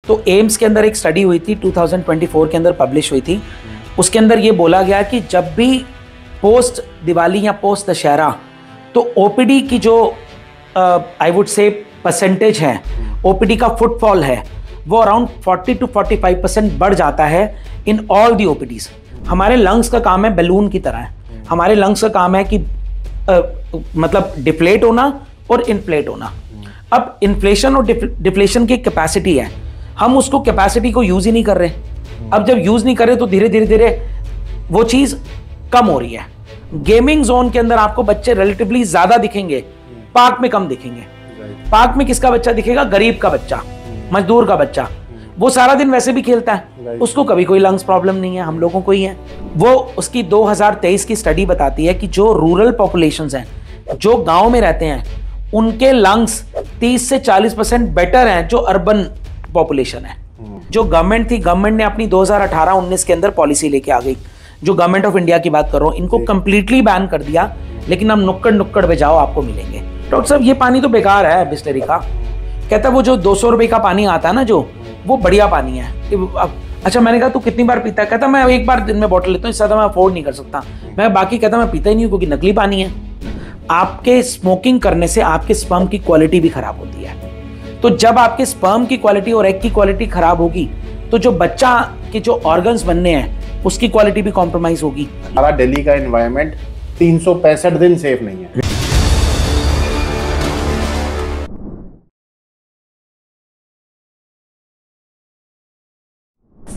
तो एम्स के अंदर एक स्टडी हुई थी 2024 के अंदर पब्लिश हुई थी। उसके अंदर ये बोला गया कि जब भी पोस्ट दिवाली या पोस्ट दशहरा तो ओपीडी की जो आई वुड से परसेंटेज है, ओपीडी का फुटफॉल है, वो अराउंड 40 to 45% बढ़ जाता है इन ऑल दी ओपीडीज। हमारे लंग्स का काम है बैलून की तरह है, हमारे लंग्स का काम है कि मतलब डिफ्लेट होना और इन्फ्लेट होना। अब इन्फ्लेशन और डिफ्लेशन की कैपेसिटी है, हम उसको कैपेसिटी को यूज ही नहीं कर रहे। अब जब यूज नहीं कर रहे तो धीरे धीरे धीरे वो चीज कम हो रही है। गेमिंग जोन के अंदर आपको बच्चे रिलेटिवली ज्यादा दिखेंगे, पार्क में कम दिखेंगे। पार्क में किसका बच्चा दिखेगा? गरीब का बच्चा, मजदूर का बच्चा। वो सारा दिन वैसे भी खेलता है, उसको कभी कोई लंग्स प्रॉब्लम नहीं है, हम लोगों को ही है। वो उसकी 2023 की स्टडी बताती है कि जो रूरल पॉपुलेशंस हैं, जो गांव में रहते हैं, उनके लंग्स 30 से 40% बेटर हैं जो अर्बन पॉपुलेशन है। जो गवर्नमेंट थी, गवर्नमेंट ने अपनी 2018-19 के अंदर पॉलिसी लेके आ गई, जो गवर्नमेंट ऑफ इंडिया की बात कर रहा हूं, इनको कंप्लीटली बैन कर दिया। लेकिन हम नुक्कड़ नुक्कड़ पे जाओ आपको मिलेंगे। डॉक्टर साहब ये पानी तो बेकार है बिस्लरी का। कहता वो जो 200 रुपए का पानी आता है ना, जो वो बढ़िया पानी है। अच्छा, मैंने कहा तू कितनी बार पीता है? कहता मैं एक बार दिन में बॉटल लेता हूँ, इससे ज्यादा मैं अफोर्ड नहीं कर सकता। मैं बाकी कहता मैं पीता ही नहीं हूँ क्योंकि नकली पानी है। आपके स्मोकिंग करने से आपके स्पर्म की क्वालिटी भी खराब होती है। तो जब आपके स्पर्म की क्वालिटी और एग की क्वालिटी खराब होगी तो जो बच्चा के जो ऑर्गन्स बनने हैं उसकी क्वालिटी भी कॉम्प्रोमाइज होगी। हमारा दिल्ली का एनवायरनमेंट 365 दिन सेफ नहीं है।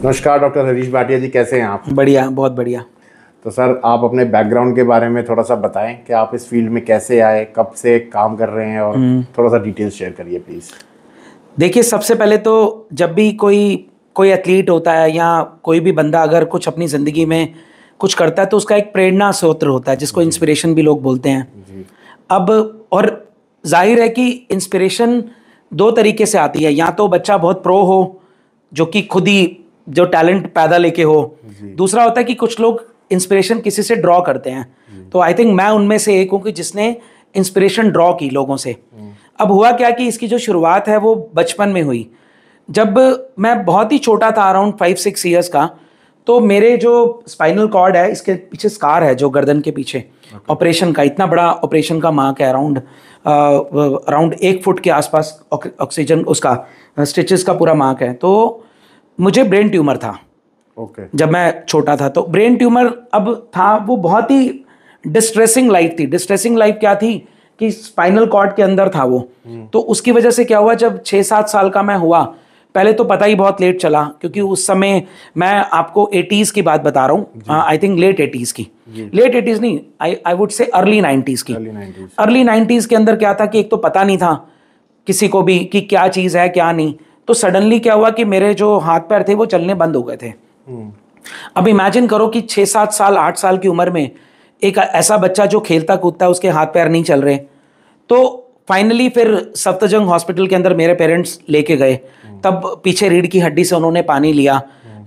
नमस्कार डॉक्टर हरीश भाटिया जी, कैसे हैं आप? बढ़िया, बहुत बढ़िया। तो सर, आप अपने बैकग्राउंड के बारे में थोड़ा सा बताएं कि आप इस फील्ड में कैसे आए, कब से काम कर रहे हैं, और थोड़ा सा डिटेल्स शेयर करिए प्लीज़। देखिए, सबसे पहले तो जब भी कोई एथलीट होता है या कोई भी बंदा अगर कुछ अपनी ज़िंदगी में कुछ करता है तो उसका एक प्रेरणा स्रोत होता है, जिसको इंस्पिरेशन भी लोग बोलते हैं। अब और जाहिर है कि इंस्पिरेशन दो तरीके से आती है, या तो बच्चा बहुत प्रो हो जो कि खुद ही जो टैलेंट पैदा लेके हो, दूसरा होता है कि कुछ लोग इंस्पिरेशन किसी से ड्रॉ करते हैं। तो आई थिंक मैं उनमें से एक हूँ कि जिसने इंस्पिरेशन ड्रॉ की लोगों से। अब हुआ क्या कि इसकी जो शुरुआत है वो बचपन में हुई। जब मैं बहुत ही छोटा था, अराउंड 5-6 ईयर्स का, तो मेरे जो स्पाइनल कॉर्ड है, इसके पीछे स्कार है जो गर्दन के पीछे, ऑपरेशन का, इतना बड़ा ऑपरेशन का मार्क है, अराउंड 1 फुट के आसपास ऑक्सीजन उसका स्टिचेस का पूरा मार्क है। तो मुझे ब्रेन ट्यूमर था जब मैं छोटा था। तो ब्रेन ट्यूमर अब था, वो बहुत ही डिस्ट्रेसिंग लाइफ थी। डिस्ट्रेसिंग लाइफ क्या थी कि स्पाइनल कॉर्ड के अंदर था वो। तो उसकी वजह से क्या हुआ, जब 6-7 साल का मैं हुआ, पहले तो पता ही बहुत लेट चला, क्योंकि उस समय मैं आपको 80s की बात बता रहा हूँ, आई थिंक लेट 80s की, लेट 80s नहीं, I would say early 90s की। अर्ली 90s के अंदर क्या था कि एक तो पता नहीं था किसी को भी कि क्या चीज़ है क्या नहीं। तो सडनली क्या हुआ कि मेरे जो हाथ पैर थे वो चलने बंद हो गए थे। अब इमेजिन करो कि 6-7 साल 8 साल की उम्र में एक ऐसा बच्चा जो खेलता कूदता है, उसके हाथ पैर नहीं चल रहे। तो फाइनली फिर सफ्दरजंग हॉस्पिटल के अंदर मेरे पेरेंट्स लेके गए। तब पीछे रीढ़ की हड्डी से उन्होंने पानी लिया।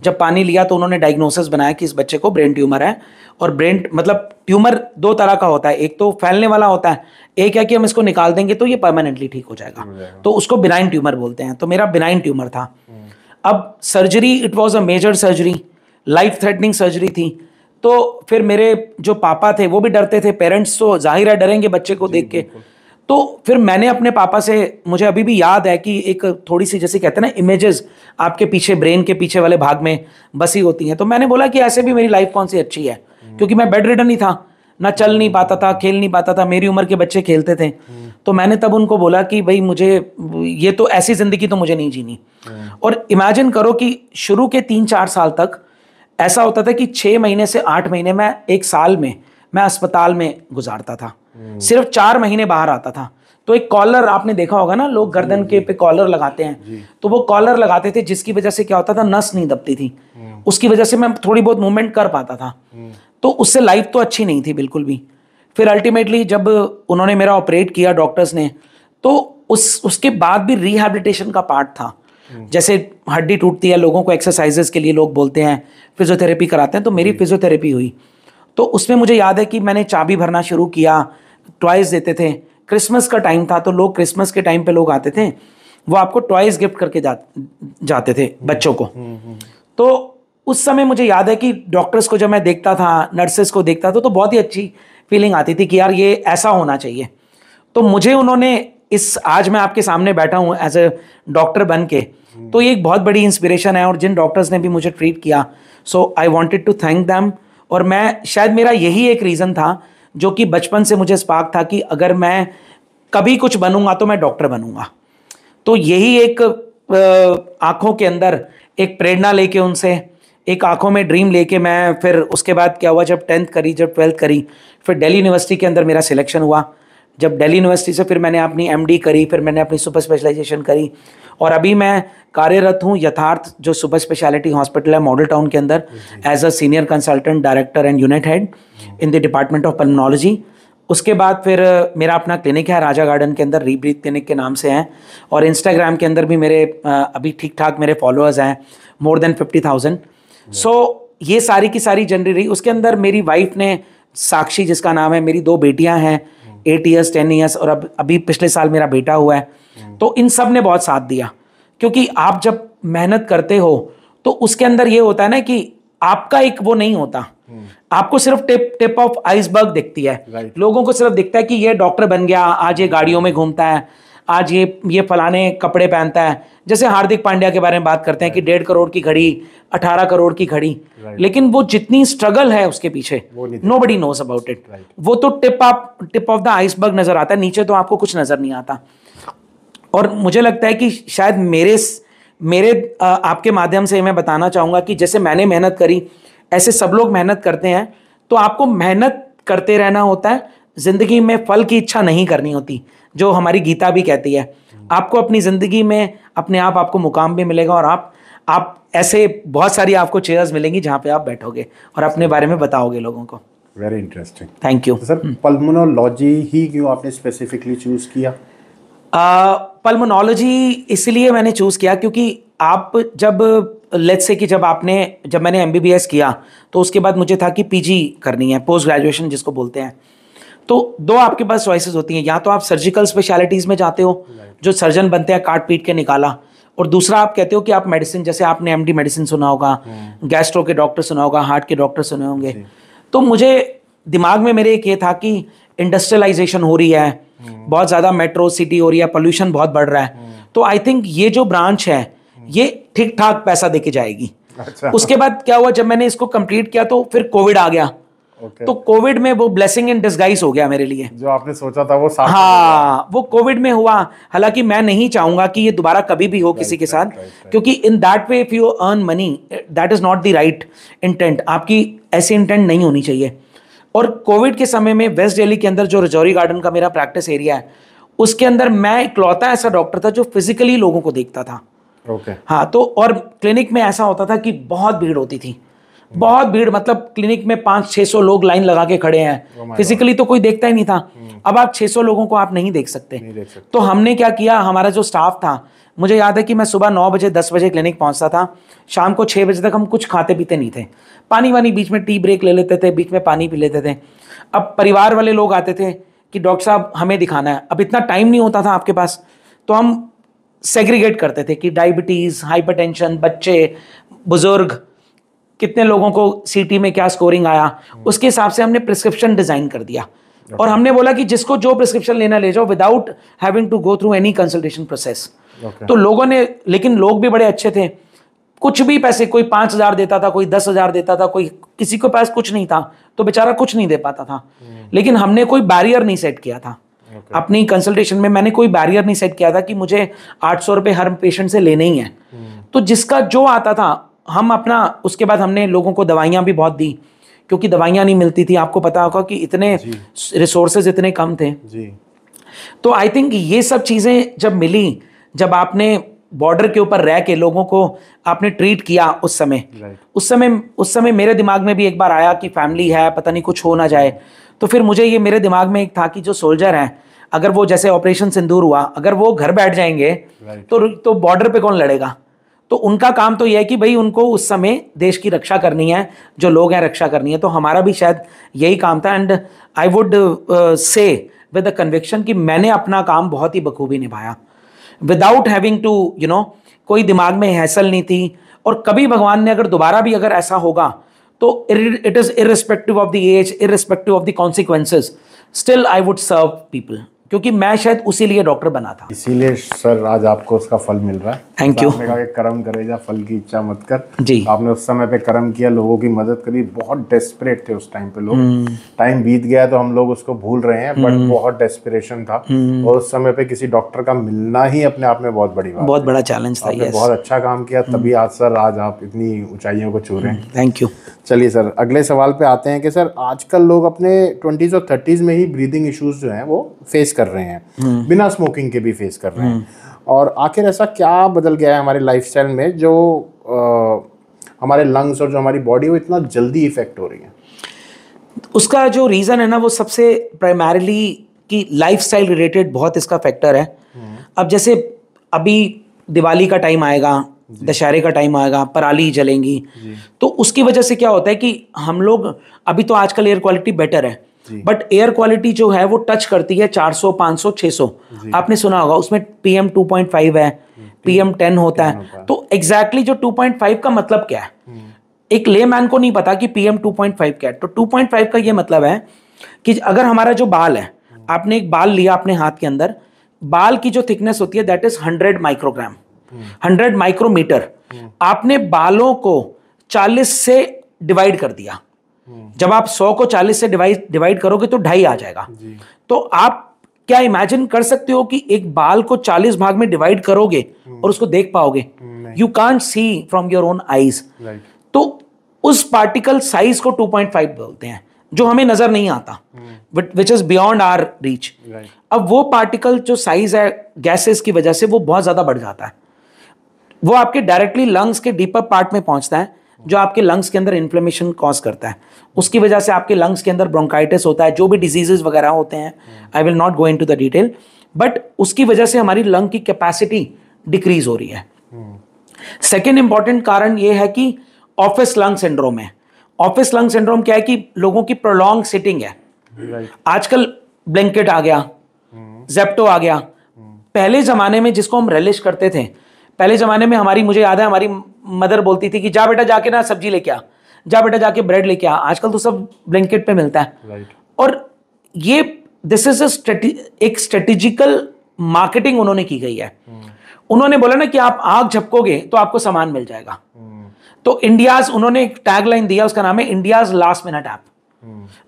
जब पानी लिया तो उन्होंने डायग्नोसिस बनाया कि इस बच्चे को ब्रेन ट्यूमर है। और ब्रेन मतलब ट्यूमर 2 तरह का होता है, एक तो फैलने वाला होता है, एक है कि हम इसको निकाल देंगे तो ये परमानेंटली ठीक हो जाएगा, तो उसको बिनाइन ट्यूमर बोलते हैं। तो मेरा बिनाइन ट्यूमर था। अब surgery, it was a major surgery, life threatening surgery थी। तो फिर मेरे जो पापा थे वो भी डरते थे, पेरेंट्स तो जाहिर है डरेंगे बच्चे को देख के। तो फिर मैंने अपने पापा से, मुझे अभी भी याद है कि एक थोड़ी सी, जैसे कहते हैं ना, इमेजेस आपके पीछे, ब्रेन के पीछे वाले भाग में बसी होती हैं। तो मैंने बोला कि ऐसे भी मेरी लाइफ कौन सी अच्छी है, क्योंकि मैं बेड रिडन ही था, ना चल नहीं पाता था, खेल नहीं पाता था, मेरी उम्र के बच्चे खेलते थे। तो मैंने तब उनको बोला कि भाई मुझे ये तो ऐसी जिंदगी तो मुझे नहीं जीनी। और इमेजिन करो कि शुरू के 3-4 साल तक ऐसा होता था कि 6 महीने से 8 महीने में, 1 साल में मैं अस्पताल में गुजारता था, सिर्फ 4 महीने बाहर आता था। तो एक कॉलर, आपने देखा होगा ना, लोग गर्दन के पे कॉलर लगाते हैं, तो वो कॉलर लगाते थे जिसकी वजह से क्या होता था, नस नहीं दबती थी, उसकी वजह से मैं थोड़ी बहुत मूवमेंट कर पाता था। तो उससे लाइफ तो अच्छी नहीं थी बिल्कुल भी। फिर अल्टीमेटली जब उन्होंने मेरा ऑपरेट किया डॉक्टर्स ने, तो उसके बाद भी रिहैबिलिटेशन का पार्ट था। जैसे हड्डी टूटती है, लोगों को एक्सरसाइजेस के लिए लोग बोलते हैं, फिजियोथेरेपी कराते हैं, तो मेरी फिजियोथेरेपी हुई। तो उसमें मुझे याद है कि मैंने चाबी भरना शुरू किया, टॉयज देते थे। क्रिसमस का टाइम था तो लोग, क्रिसमस के टाइम पे लोग आते थे वो आपको टॉयज गिफ्ट करके जाते थे बच्चों को। तो उस समय मुझे याद है कि डॉक्टर्स को जब मैं देखता था, नर्सेस को देखता था, तो बहुत ही अच्छी फीलिंग आती थी कि यार ये ऐसा होना चाहिए। तो मुझे उन्होंने आज मैं आपके सामने बैठा हूँ एज ए डॉक्टर बन के, तो ये एक बहुत बड़ी इंस्पिरेशन है। और जिन डॉक्टर्स ने भी मुझे ट्रीट किया, so I wanted to thank them. और मैं शायद मेरा यही एक रीज़न था जो कि बचपन से मुझे स्पार्क था कि अगर मैं कभी कुछ बनूंगा तो मैं डॉक्टर बनूंगा। तो यही एक आंखों के अंदर एक प्रेरणा लेके उनसे, एक आंखों में ड्रीम लेके मैं फिर उसके बाद क्या हुआ, जब 10th करी, जब 12th करी, फिर दिल्ली यूनिवर्सिटी के अंदर मेरा सिलेक्शन हुआ। जब दिल्ली यूनिवर्सिटी से फिर मैंने अपनी MD करी, फिर मैंने अपनी सुपर स्पेशलाइजेशन करी, और अभी मैं कार्यरत हूँ यथार्थ, जो सुपर स्पेशलिटी हॉस्पिटल है मॉडल टाउन के अंदर, as a senior consultant director and unit head in the department of pulmonology. उसके बाद फिर मेरा अपना क्लिनिक है राजा गार्डन के अंदर, रीब्रीथ क्लिनिक के नाम से है। और इंस्टाग्राम के अंदर भी मेरे अभी ठीक ठाक मेरे फॉलोअर्स हैं, मोर देन 50,000। सो ये सारी की सारी जर्नी रही। उसके अंदर मेरी वाइफ ने, साक्षी जिसका नाम है, मेरी 2 बेटियां हैं, 8 ईयर्स 10 ईयर्स, और अभी पिछले साल मेरा बेटा हुआ है। तो इन सब ने बहुत साथ दिया, क्योंकि आप जब मेहनत करते हो तो उसके अंदर ये होता है ना कि आपका एक वो नहीं होता, आपको सिर्फ टिप ऑफ आइसबर्ग दिखती है। लोगों को सिर्फ दिखता है कि ये डॉक्टर बन गया, आज ये गाड़ियों में घूमता है, आज ये फलाने कपड़े पहनता है। जैसे हार्दिक पांड्या के बारे में बात करते हैं कि 1.5 करोड़ की घड़ी, 18 करोड़ की घड़ी, लेकिन वो जितनी स्ट्रगल है उसके पीछे, नोबडी नोस अबाउट इट। वो तो टिप ऑफ द आइसबर्ग नजर आता है, नीचे तो आपको कुछ नजर नहीं आता। और मुझे लगता है कि शायद मेरे आपके माध्यम से मैं बताना चाहूंगा कि जैसे मैंने मेहनत करी, ऐसे सब लोग मेहनत करते हैं। तो आपको मेहनत करते रहना होता है, जिंदगी में फल की इच्छा नहीं करनी होती, जो हमारी गीता भी कहती है। आपको अपनी जिंदगी में अपने आप आपको मुकाम भी मिलेगा, और आप ऐसे बहुत सारी आपको चेयर्स मिलेंगी जहां पे आप बैठोगे और अपने बारे में बताओगे लोगों को। Very interesting, thank you. Sir pulmonology ही क्यों आपने स्पेसिफिकली चूज किया? पल्मोनोलॉजी इसलिए मैंने चूज किया क्योंकि आप जब लेट्स से कि जब मैंने MBBS किया, तो उसके बाद मुझे था कि PG करनी है, पोस्ट ग्रेजुएशन जिसको बोलते हैं। तो 2 आपके पास चॉइसेस होती हैं, या तो आप सर्जिकल स्पेशलिटीज़ में जाते हो, जो सर्जन बनते हैं काट पीट के निकाला, और दूसरा आप कहते हो कि आप मेडिसिन, जैसे आपने MD मेडिसिन सुना होगा, गैस्ट्रो के डॉक्टर सुना होगा, हार्ट के डॉक्टर सुने होंगे। तो मुझे दिमाग में मेरे एक ये था कि इंडस्ट्रियलाइजेशन हो रही है, बहुत ज़्यादा मेट्रो सिटी हो रही है, पोल्यूशन बहुत बढ़ रहा है, तो आई थिंक ये जो ब्रांच है ये ठीक ठाक पैसा देके जाएगी। अच्छा। उसके बाद क्या हुआ, जब मैंने इसको कंप्लीट किया तो फिर कोविड आ गया। तो कोविड में वो ब्लेसिंग इन डिस्गाइज हो गया मेरे लिए, जो आपने सोचा था वो साथ। हाँ, वो कोविड में हुआ। हालांकि मैं नहीं चाहूंगा कि ये दोबारा कभी भी हो किसी के साथ, क्योंकि in that way if you earn money, that is not the right intent. आपकी ऐसी इंटेंट नहीं होनी चाहिए। और कोविड के समय में वेस्ट दिल्ली के अंदर जो रजौरी गार्डन का मेरा प्रैक्टिस एरिया है, उसके अंदर मैं इकलौता ऐसा डॉक्टर था जो फिजिकली लोगों को देखता था। हाँ, तो और क्लिनिक में ऐसा होता था कि बहुत भीड़ होती थी, बहुत भीड़, मतलब क्लिनिक में 500-600 लोग लाइन लगा के खड़े हैं, फिजिकली तो कोई देखता ही नहीं था। अब आप 600 लोगों को आप नहीं देख सकते। तो हमने क्या किया, हमारा जो स्टाफ था, मुझे याद है कि मैं सुबह 9 बजे 10 बजे क्लिनिक पहुंचता था, शाम को 6 बजे तक हम कुछ खाते पीते नहीं थे, पानी वानी बीच में टी ब्रेक ले लेते थे, बीच में पानी पी लेते थे। अब परिवार वाले लोग आते थे कि डॉक्टर साहब हमें दिखाना है, अब इतना टाइम नहीं होता था आपके पास, तो हम सेग्रीगेट करते थे कि डायबिटीज, हाइपरटेंशन, बच्चे, बुजुर्ग, कितने लोगों को CT में क्या स्कोरिंग आया, उसके हिसाब से हमने प्रिस्क्रिप्शन डिजाइन कर दिया। और हमने बोला कि जिसको जो प्रिस्क्रिप्शन लेना ले जाओ, without having to go through any consultation process. तो लोगों ने, लेकिन लोग भी बड़े अच्छे थे, कुछ भी पैसे, कोई 5,000 देता था, कोई 10,000 देता था, कोई, किसी के पास कुछ नहीं था तो बेचारा कुछ नहीं दे पाता था। लेकिन हमने कोई बैरियर नहीं सेट किया था अपनी कंसल्टेशन में। मैंने कोई बैरियर नहीं सेट किया था कि मुझे 800 रुपये हर पेशेंट से लेने ही है। तो जिसका जो आता था हम अपना, उसके बाद हमने लोगों को दवाइयाँ भी बहुत दी, क्योंकि दवाइयाँ नहीं मिलती थी। आपको पता होगा कि इतने रिसोर्सेज इतने कम थे जी। तो आई थिंक ये सब चीज़ें जब मिली, जब आपने बॉर्डर के ऊपर रह के लोगों को आपने ट्रीट किया, उस समय मेरे दिमाग में भी एक बार आया कि फैमिली है, पता नहीं कुछ हो ना जाए। तो फिर मुझे ये मेरे दिमाग में एक था कि जो सोल्जर हैं, अगर वो जैसे ऑपरेशन सिंदूर हुआ, अगर वो घर बैठ जाएंगे तो बॉर्डर पे कौन लड़ेगा। तो उनका काम तो यह है कि भाई उनको उस समय देश की रक्षा करनी है, जो लोग हैं रक्षा करनी है। तो हमारा भी शायद यही काम था। And I would say with the conviction कि मैंने अपना काम बहुत ही बखूबी निभाया। विदाउट हैविंग टू कोई दिमाग में हैसल नहीं थी। और कभी भगवान ने अगर दोबारा भी अगर ऐसा होगा तो it is irrespective of the age, irrespective of the consequences, still I would serve people, क्योंकि मैं शायद उसी लिए डॉक्टर बना था। इसीलिए सर आज आपको उसका फल मिल रहा है। Thank you. आपने कहा कि कर्म करे जा फल की इच्छा मत कर जी। आपने उस समय पे कर्म किया, लोगों की मदद करी। बहुत डेस्परेट थे उस टाइम पे लोग। टाइम बीत गया तो हम लोग उसको भूल रहे हैं, बट बहुत डेस्परेशन था। और उस समय पे किसी डॉक्टर का मिलना ही अपने आप में बहुत बड़ी बात, बहुत बड़ा चैलेंज था। आपने बहुत अच्छा काम किया, तभी आज सर आज आप इतनी ऊंचाइयों को छू रहे हैं। Thank you. चलिए सर, अगले सवाल पे आते हैं कि सर आजकल लोग अपने 20s और 30s में ही ब्रीदिंग इश्यूज जो हैं वो फेस कर रहे हैं, बिना स्मोकिंग के भी फेस कर रहे हैं। और आखिर ऐसा क्या बदल गया है हमारे लाइफस्टाइल में जो हमारे लंग्स और जो हमारी बॉडी वो इतना जल्दी इफेक्ट हो रही है? उसका जो रीज़न है ना, वो सबसे प्राइमरीली कि लाइफस्टाइल रिलेटेड बहुत इसका फैक्टर है। अब जैसे अभी दिवाली का टाइम आएगा, दशहरे का टाइम आएगा, पराली जलेंगी, तो उसकी वजह से क्या होता है कि हम लोग, अभी तो आजकल एयर क्वालिटी बेटर है, बट एयर क्वालिटी जो है वो टच करती है 400, 500, 600। आपने सुना होगा उसमें PM 2.5 है, PM 10 होता है। तो एग्जैक्टली जो 2.5 का मतलब क्या है, एक लेमैन को नहीं पता कि PM 2.5 क्या है। तो 2.5 का ये मतलब है कि अगर हमारा जो बाल है, आपने एक बाल लिया अपने हाथ के अंदर, बाल की जो थिकनेस होती है दैट इज 100 माइक्रोग्राम, 100 माइक्रोमीटर। आपने बालों को 40 से डिवाइड कर दिया। जब आप 100 को 40 से डिवाइड करोगे तो 2.5 आ जाएगा। तो आप क्या इमेजिन कर सकते हो कि एक बाल को 40 भाग में डिवाइड करोगे और उसको देख पाओगे? You can't see from your own eyes. तो उस पार्टिकल साइज को 2.5 बोलते हैं, जो हमें नजर नहीं आता, which is beyond our reach. अब वो पार्टिकल जो साइज है गैसेस की वजह से वो बहुत ज्यादा बढ़ जाता है। वो आपके डायरेक्टली लंग्स के डीपर पार्ट में पहुंचता है, जो आपके लंग्स के अंदर इन्फ्लेमेशन कॉज करता है। उसकी वजह से आपके लंग्स के अंदर ब्रोंकाइटिस होता है, जो भी डिजीजेस वगैरह होते हैं, I will not go into the detail, but उसकी वजह से हमारी लंग की कैपेसिटी डिक्रीज हो रही है। सेकेंड इंपॉर्टेंट कारण ये है कि ऑफिस लंग सिंड्रोम है। ऑफिस लंग सिंड्रोम क्या है कि लोगों की प्रोलॉन्ग सिटिंग है। आजकल ब्लैंकेट आ गया, जेप्टो आ गया। पहले जमाने में जिसको हम रेलिश करते थे, पहले जमाने में मुझे याद है हमारी मदर बोलती थी कि जा बेटा जाके ना सब्जी लेके आ, जा बेटा जाके ब्रेड लेके आ। आजकल तो सब ब्लैंकेट पे मिलता है। और ये दिस इज एक स्ट्रेटेजिकल मार्केटिंग उन्होंने की गई है। उन्होंने बोला ना कि आप आग झपकोगे तो आपको सामान मिल जाएगा। तो उन्होंने एक टैगलाइन दिया, उसका नाम है इंडियाज लास्ट मिनट ऐप।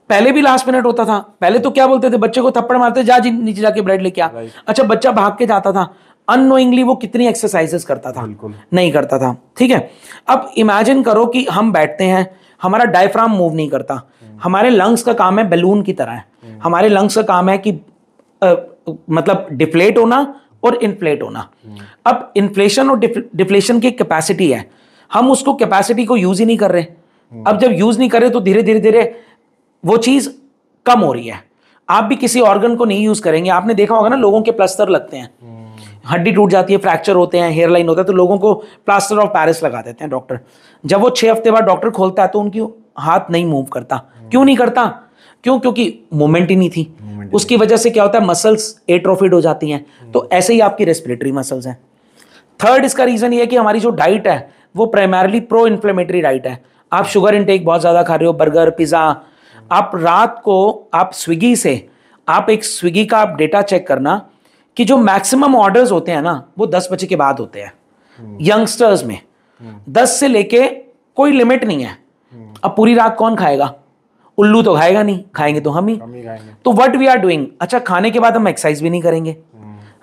पहले भी लास्ट मिनट होता था। पहले तो क्या बोलते थे, बच्चे को थप्पड़ मारते, जा नीचे जाके ब्रेड लेके आ। अच्छा, बच्चा भाग के जाता था, अननोइंगली वो कितनी एक्सरसाइजेस करता था, नहीं करता था। ठीक है, अब इमेजिन करो कि हम बैठते हैं, हमारा डायफ्राम मूव नहीं करता। हमारे लंग्स का काम है बैलून की तरह है। हमारे लंग्स का काम है कि मतलब डिफ्लेट होना और इन्फ्लेट होना। अब इन्फ्लेशन और डिफ्लेशन की कैपेसिटी है, हम उसको कैपेसिटी को यूज ही नहीं कर रहे। अब जब यूज नहीं कर रहे तो धीरे धीरे धीरे वो चीज कम हो रही है। आप भी किसी ऑर्गन को नहीं यूज करेंगे, आपने देखा होगा ना, लोगों के प्लास्टर लगते हैं, हड्डी टूट जाती है, फ्रैक्चर होते हैं, हेयर लाइन होता है, तो लोगों को प्लास्टर ऑफ पेरिस लगा देते हैं डॉक्टर। जब वो 6 हफ्ते बाद डॉक्टर खोलता है तो उनकी हाथ नहीं मूव करता। क्यों नहीं करता? क्योंकि मूवमेंट ही नहीं थी। उसकी वजह से क्या होता है, मसल्स एट्रोफिड हो जाती हैं। तो ऐसे ही आपकी रेस्पिरेटरी मसल्स हैं। थर्ड इसका रीजन ये है कि हमारी जो डाइट है वो प्राइमरली प्रो इन्फ्लेमेटरी डाइट है। आप शुगर इंटेक बहुत ज्यादा खा रहे हो, बर्गर, पिज्जा। आप रात को आप स्विगी से, आप एक स्विगी का आप डेटा चेक करना कि जो मैक्सिमम ऑर्डर्स होते हैं ना वो 10 बजे के बाद होते हैं। यंगस्टर्स में 10 से लेके कोई लिमिट नहीं है। अब पूरी रात कौन खाएगा? उल्लू तो खाएगा नहीं, खाएंगे तो हम ही। तो व्हाट वी आर डूइंग, अच्छा खाने के बाद हम एक्सरसाइज भी नहीं करेंगे,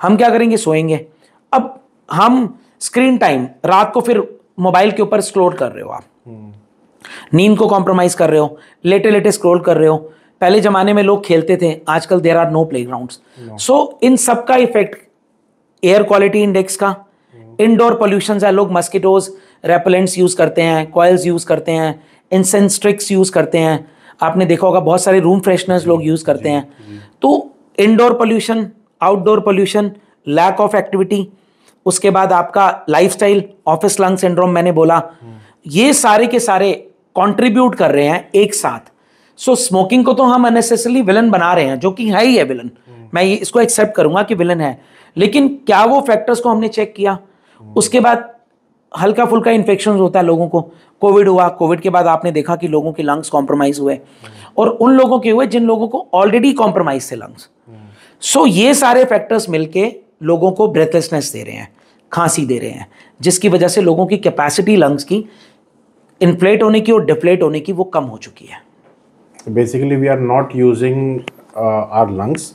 हम क्या करेंगे, सोएंगे। अब हम स्क्रीन टाइम, रात को फिर मोबाइल के ऊपर स्क्रॉल कर रहे हो, आप नींद को कॉम्प्रोमाइज कर रहे हो, लेटे लेटे स्क्रॉल कर रहे हो। पहले जमाने में लोग खेलते थे, आजकल देयर आर नो प्लेग्राउंड्स। सो इन सब का इफेक्ट, एयर क्वालिटी इंडेक्स का, इंडोर पोल्यूशन है, लोग मस्किटोज रेपेलेंट्स यूज करते हैं, कॉइल्स यूज करते हैं, इंसेंस स्टिक्स यूज करते हैं। आपने देखा होगा बहुत सारे रूम फ्रेशनर्स लोग यूज करते हैं। तो indoor pollution, outdoor pollution, lack of activity, उसके बाद आपका लाइफस्टाइल, ऑफिस लंग सिंड्रोम मैंने बोला, ये सारे के सारे कंट्रीब्यूट कर रहे हैं एक साथ सो स्मोकिंग को तो हम अननेसेसरली विलन बना रहे हैं, जो कि है ही है विलन, मैं ये इसको एक्सेप्ट करूंगा कि विलन है, लेकिन क्या वो फैक्टर्स को हमने चेक किया? उसके बाद हल्का फुल्का इन्फेक्शन होता है लोगों को, कोविड हुआ, कोविड के बाद आपने देखा कि लोगों के लंग्स कॉम्प्रोमाइज हुए, और उन लोगों के हुए जिन लोगों को ऑलरेडी कॉम्प्रोमाइज थे लंग्स। सो ये सारे फैक्टर्स मिलके लोगों को ब्रेथलेसनेस दे रहे हैं, खांसी दे रहे हैं, जिसकी वजह से लोगों की कैपेसिटी लंग्स की इन्फ्लेट होने की और डिफ्लेट होने की वो कम हो चुकी है। Basically we are not using our lungs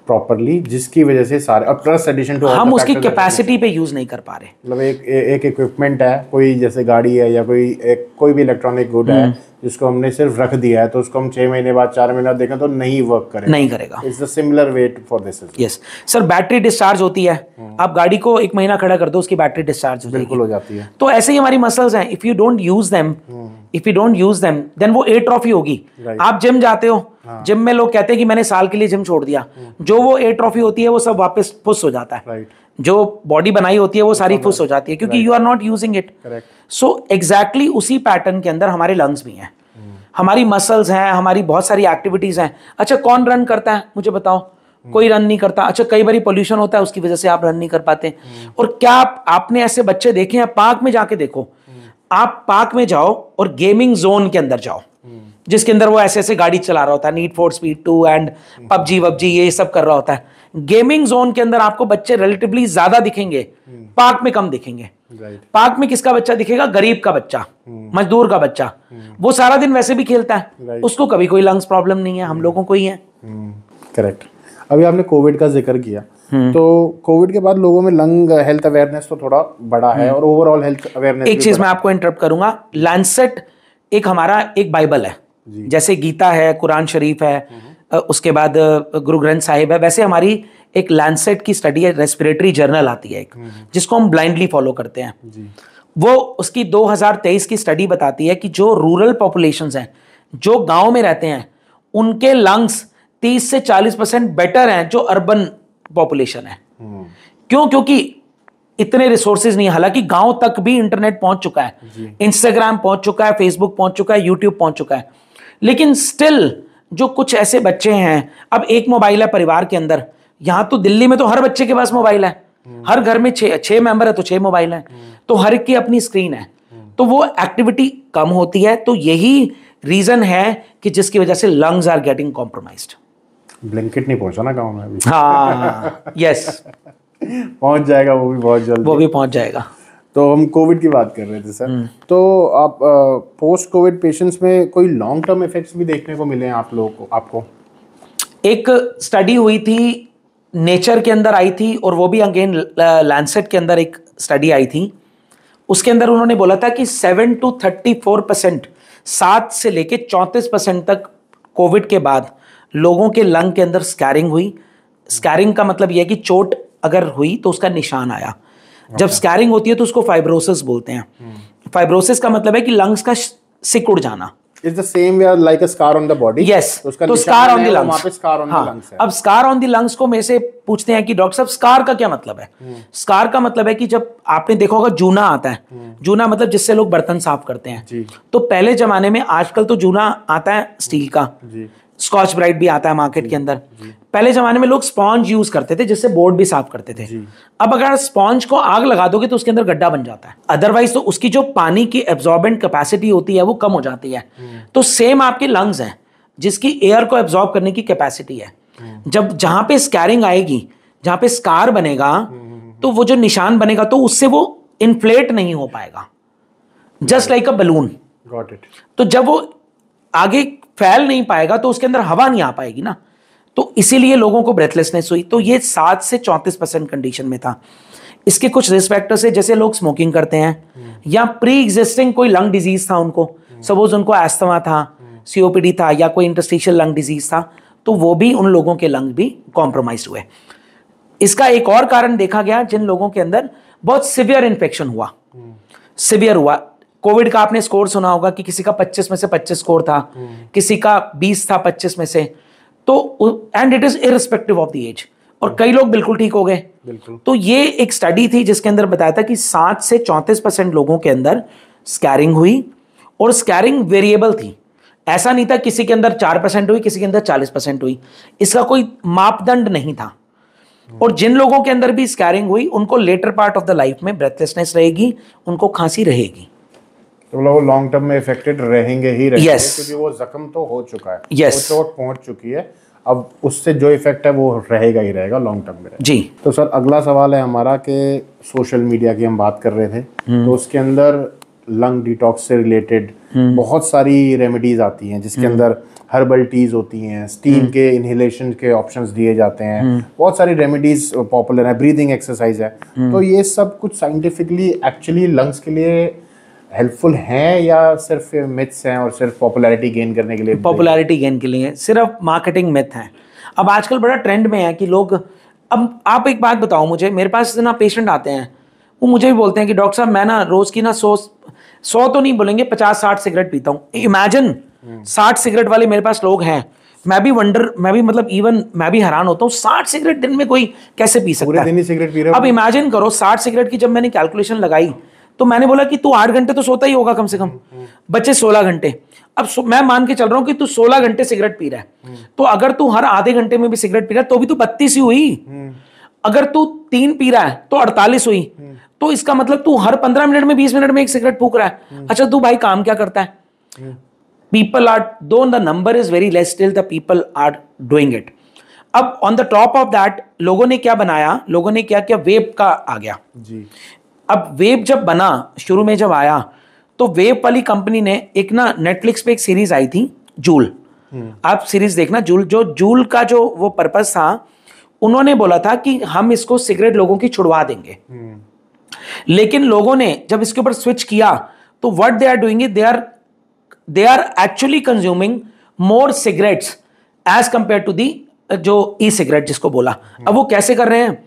properly, जिसकी वजह से सारे, अब प्लस एडिशन टू हम उसकी कैपेसिटी पे यूज नहीं कर पा रहे। मतलब एक इक्विपमेंट है, कोई जैसे गाड़ी है या कोई भी इलेक्ट्रॉनिक गुड है जिसको हमने सिर्फ रख दिया है, तो उसको हम 6 महीने बाद 4 महीने बाद देखें तो नहीं वर्क करेगा, नहीं करेगा। It's the similar weight for this. Yes sir, battery discharge होती है, आप गाड़ी को 1 महीना खड़ा कर दो, उसकी बैटरी डिस्चार्ज हो जाएगी, बिल्कुल हो जाती है। तो ऐसे ही हमारी मसल्स हैं, if you don't use them then वो एट्रोफी होगी। आप जिम जाते हो, जिम में लोग कहते हैं कि मैंने साल के लिए जिम छोड़ दिया, जो वो एट्रोफी होती है वो सब वापस फुस हो जाता है, जो बॉडी बनाई होती है वो सारी फुस हो जाती है, क्योंकि you are not using it. So exactly उसी पैटर्न के अंदर हमारे लंग्स भी हैं, हमारी मसल्स हैं, हमारी बहुत सारी एक्टिविटीज हैं। अच्छा, कौन रन करता है मुझे बताओ? कोई रन नहीं करता। अच्छा, कई बार पोल्यूशन होता है, उसकी वजह से आप रन नहीं कर पाते। और क्या आपने ऐसे बच्चे देखे हैं? पार्क में जाके देखो, आप पार्क में जाओ और गेमिंग जोन के अंदर जाओ, जिसके अंदर वो ऐसे ऐसे गाड़ी चला रहा होता है, need for speed 2 and PUBG ये सब कर रहा होता है। गेमिंग जोन के अंदर आपको बच्चे रिलेटिवली ज्यादा दिखेंगे, पार्क में कम दिखेंगे। पार्क में किसका बच्चा दिखेगा? गरीब का बच्चा, मजदूर का बच्चा, वो सारा दिन वैसे भी खेलता है, उसको कभी कोई लंग्स प्रॉब्लम नहीं है, हम लोगों को ही है। करेक्ट। अभी आपने कोविड का जिक्र किया, तो कोविड के बाद लोगों में लंग हेल्थ अवेयरनेस तो थोड़ा बढ़ा है, और ओवरऑल हेल्थ अवेयरनेस। एक चीज मैं आपको इंटरप्ट करूंगा, लैंसेट एक हमारा एक बाइबल है, जैसे गीता है, कुरान शरीफ है, उसके बाद गुरु ग्रंथ साहिब है, वैसे हमारी एक लैंसेट की स्टडी है, रेस्पिरेटरी जर्नल आती है एक, जिसको हम ब्लाइंडली फॉलो करते हैं। वो उसकी 2023 की स्टडी बताती है कि जो रूरल पॉपुलेशंस हैं, जो गांव में रहते हैं, उनके लंग्स 30 से 40% बेटर हैं जो अर्बन पॉपुलेशन है। क्यों? क्योंकि इतने रिसोर्सेज नहीं है। हालांकि गांव तक भी इंटरनेट पहुंच चुका है, इंस्टाग्राम पहुंच चुका है, फेसबुक पहुंच चुका है, यूट्यूब पहुंच चुका है, लेकिन स्टिल जो कुछ ऐसे बच्चे हैं, अब एक मोबाइल है परिवार के अंदर, यहां तो दिल्ली में तो हर बच्चे के पास मोबाइल है, हर घर में 6 मेंबर है तो 6 मोबाइल है, तो हर एक की अपनी स्क्रीन है, तो वो एक्टिविटी कम होती है। तो यही रीजन है कि जिसकी वजह से lungs are getting compromised. Blinkit नहीं पहुंचा ना गांव में अभी। हाँ, यस, पहुंच जाएगा वो भी बहुत जल्द, वो भी पहुंच जाएगा। तो हम कोविड की बात कर रहे थे सर, तो आप पोस्ट कोविड पेशेंट्स में कोई लॉन्ग टर्म इफेक्ट्स भी देखने को मिले हैं आप लोगों को? आपको एक स्टडी हुई थी, नेचर के अंदर आई थी, और वो भी अगेन लैंसेट के अंदर एक स्टडी आई थी, उसके अंदर उन्होंने बोला था कि 7 to 34%, 7 से लेके 34% तक कोविड के बाद लोगों के लंग के अंदर स्कैरिंग हुई। स्कैरिंग का मतलब यह है कि चोट अगर हुई तो उसका निशान आया। जब स्कैरिंग होती है तो उसको फाइब्रोसिस बोलते हैं। फाइब्रोसिस का मतलब है कि लंग्स का सिकुड़ जाना। It's the same way like a scar on the body. Yes, तो स्कार ऑन द लंग्स। वहाँ पे स्कार ऑन द लंग्स है। अब स्कार ऑन द लंग्स को मेरे से पूछते हैं कि डॉक्टर साहब स्कार का क्या मतलब है? स्कार का मतलब है कि जब आपने देखा होगा जूना आता है, जूना मतलब जिससे लोग बर्तन साफ करते हैं, तो पहले जमाने में, आजकल तो जूना आता है स्टील का, स्कॉच ब्राइट भी आता है मार्केट के अंदर, पहले जमाने में लोग स्पॉन्ज यूज करते थे जिससे बोर्ड भी साफ करते थे। अब अगर स्पॉन्ज को आग लगा दोगे तो उसके अंदर गड्ढा बन जाता है, अदरवाइज तो उसकी जो पानी की एब्जॉर्बेंट कैपेसिटी होती है वो कम हो जाती है। तो सेम आपके लंग्स हैं जिसकी एयर को एब्जॉर्ब करने की कैपेसिटी है। जब जहां पे स्कैरिंग आएगी, जहां पे स्कार बनेगा, तो वो जो निशान बनेगा तो उससे वो इन्फ्लेट नहीं हो पाएगा, just like a balloon. Got it. तो जब वो आगे फैल नहीं पाएगा तो उसके अंदर हवा नहीं आ पाएगी ना, तो इसीलिए लोगों को ब्रेथलेसनेस हुई। तो ये 7 से 34% कंडीशन में था। इसके कुछ रिस्क फैक्टर्स है, जैसे लोग स्मोकिंग करते हैं या प्री एग्जिस्टिंग कोई लंग डिजीज था उनको, सपोज उनको एस्थमा था, सीओपीडी था या कोई इंटरस्टिशियल लंग डिजीज था, तो वो भी उन लोगों के लंग भी कॉम्प्रोमाइज हुए। इसका एक और कारण देखा गया, जिन लोगों के अंदर बहुत सिवियर इन्फेक्शन हुआ, सिवियर हुआ। कोविड का आपने स्कोर सुना होगा कि किसी का 25 में से 25 स्कोर था, किसी का 20 था 25 में से, तो and it is irrespective of the age, और कई लोग बिल्कुल ठीक हो गए। तो ये एक स्टडी थी जिसके अंदर बताया था कि 7 से 34% लोगों के अंदर स्कैरिंग हुई, और स्कैरिंग वेरिएबल थी। ऐसा नहीं था किसी के अंदर 4% हुई, किसी के अंदर 40% हुई, इसका कोई मापदंड नहीं था। और जिन लोगों के अंदर भी स्कैरिंग हुई उनको later part of the life में ब्रेथलेसनेस रहेगी, उनको खांसी रहेगी। तो वो लॉन्ग टर्म में इफेक्टेड रहेंगे ही रहेंगे, Yes. क्योंकि वो जख्म तो हो चुका है, Yes. वो चोट पहुंच चुकी है, अब उससे जो इफेक्ट है वो रहेगा ही रहेगा, लॉन्ग टर्म में रहेगा। जी। तो सर अगला सवाल है हमारा कि सोशल मीडिया की हम बात कर रहे थे, तो उसके अंदर लंग डिटॉक्स से रिलेटेड बहुत सारी रेमेडीज आती हैं, जिसके अंदर हर्बल टीज होती हैं, स्टीम के इनहेलेशन के ऑप्शंस दिए जाते हैं, बहुत सारी रेमेडीज पॉपुलर है, ब्रीदिंग एक्सरसाइज है। तो ये सब कुछ साइंटिफिकली एक्चुअली लंग्स के लिए हेल्पफुल हैं या सिर्फ मिथ्स हैं और सिर्फ पॉपुलैरिटी गेन करने के लिए? पॉपुलैरिटी गेन के लिए सिर्फ मार्केटिंग मिथ है। अब आजकल बड़ा ट्रेंड में है कि लोग, अब आप एक बात बताओ मुझे, मेरे पास ना पेशेंट आते हैं, वो मुझे भी बोलते हैं कि डॉक्टर साहब मैं ना रोज की ना 100 तो नहीं बोलेंगे, 50-60 सिगरेट पीता हूँ। इमेजिन 60 सिगरेट वाले मेरे पास लोग हैं। मैं भी मतलब इवन मैं भी हैरान होता हूँ, 60 सिगरेट दिन में कोई कैसे पी सकता पूरे है? दिन ही सिगरेट पी रहे हो? अब इमेजिन करो 60 सिगरेट की जब मैंने कैलकुलेशन लगाई तो मैंने बोला कि तू 8 घंटे तो सोता ही होगा कम से कम, बच्चे 16 घंटे। अब मैं मान के चल रहा हूं कि तू 16 घंटे सिगरेट पी रहा है, तो अगर तू हर आधे घंटे में भी सिगरेट पी रहा है तो भी तू 32 ही हुई। अगर तू 3 पी रहा है तो 48 हुई। तो इसका मतलब तू हर 15 मिनट में 20 मिनट में एक सिगरेट फूक रहा है। अच्छा तू भाई काम क्या करता है? People are, though the number is very less, still the people are doing it. अब on the top of that लोगों ने क्या बनाया, लोगों ने क्या किया, वेप का आ गया जी। अब वेप जब बना, शुरू में जब आया तो वेप वाली कंपनी ने एक ना नेटफ्लिक्स पे एक सीरीज आई थी जूल, आप सीरीज देखना जूल। जो जूल का जो वो पर्पस था, उन्होंने बोला था कि हम इसको सिगरेट लोगों की छुड़वा देंगे। लेकिन लोगों ने जब इसके ऊपर स्विच किया तो what they are doing is they are actually consuming more cigarettes as compare to the जो ई सिगरेट जिसको बोला। अब वो कैसे कर रहे हैं?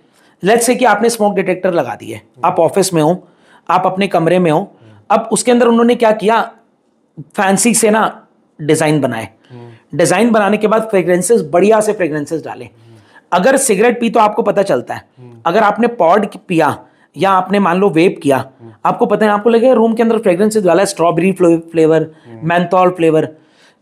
लेट्स से कि आपने स्मोक डिटेक्टर लगा दिए, आप ऑफिस में हो, आप अपने कमरे में हो, अब उसके अंदर उन्होंने क्या किया, फैंसी से ना डिजाइन बनाए। डिजाइन बनाने के बाद फ्रेग्रेंसेस, बढ़िया से फ्रेग्रेंसेस डाले। अगर सिगरेट पी तो आपको पता चलता है, अगर आपने पॉड पिया या आपने मान लो वेप किया, आपको पता है, आपको लगेगा रूम के अंदर फ्रेग्रेंसेस डाला है, स्ट्रॉबेरी फ्लेवर, मेंथॉल फ्लेवर।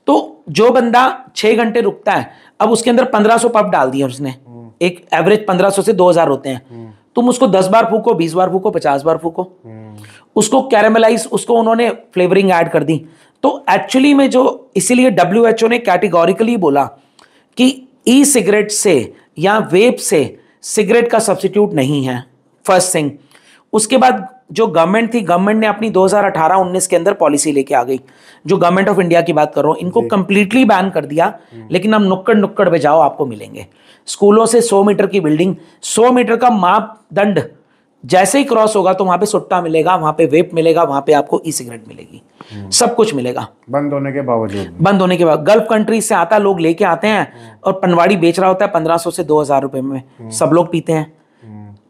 तो जो बंदा 6 घंटे रुकता है, अब उसके अंदर 1500 पफ डाल दिए उसने, एक एवरेज 1500 से 2000 होते हैं। तुम उसको 10 बार फूको, 20 बार फूको, 50 बार फूको, उसको कैरेमलाइज, उसको उन्होंने फ्लेवरिंग ऐड कर दी। तो एक्चुअली में जो, इसीलिए WHO ने कैटेगोरिकली बोला कि ई सिगरेट से या वेप से सिगरेट का सब्स्टिट्यूट नहीं है, फर्स्ट थिंग। उसके बाद जो गवर्नमेंट थी, गवर्नमेंट ने अपनी 2018-19 के अंदर पॉलिसी लेके आ गई, जो गवर्नमेंट ऑफ इंडिया की बात कर रहा हूं, इनको कंप्लीटली बैन कर दिया। लेकिन हम नुक्कड़ नुक्कड़ पे जाओ आपको मिलेंगे। स्कूलों से 100 मीटर की बिल्डिंग, 100 मीटर का मापदंड जैसे ही क्रॉस होगा तो वहां पे सुट्टा मिलेगा, वहां पे वेप मिलेगा, वहां पे आपको ई सिगरेट मिलेगी, सब कुछ मिलेगा। बंद होने के बावजूद, बंद होने के बाद गल्फ कंट्री से आता, लोग लेके आते हैं और पनवाड़ी बेच रहा होता है 1500 से 2000 रुपए में, सब लोग पीते हैं।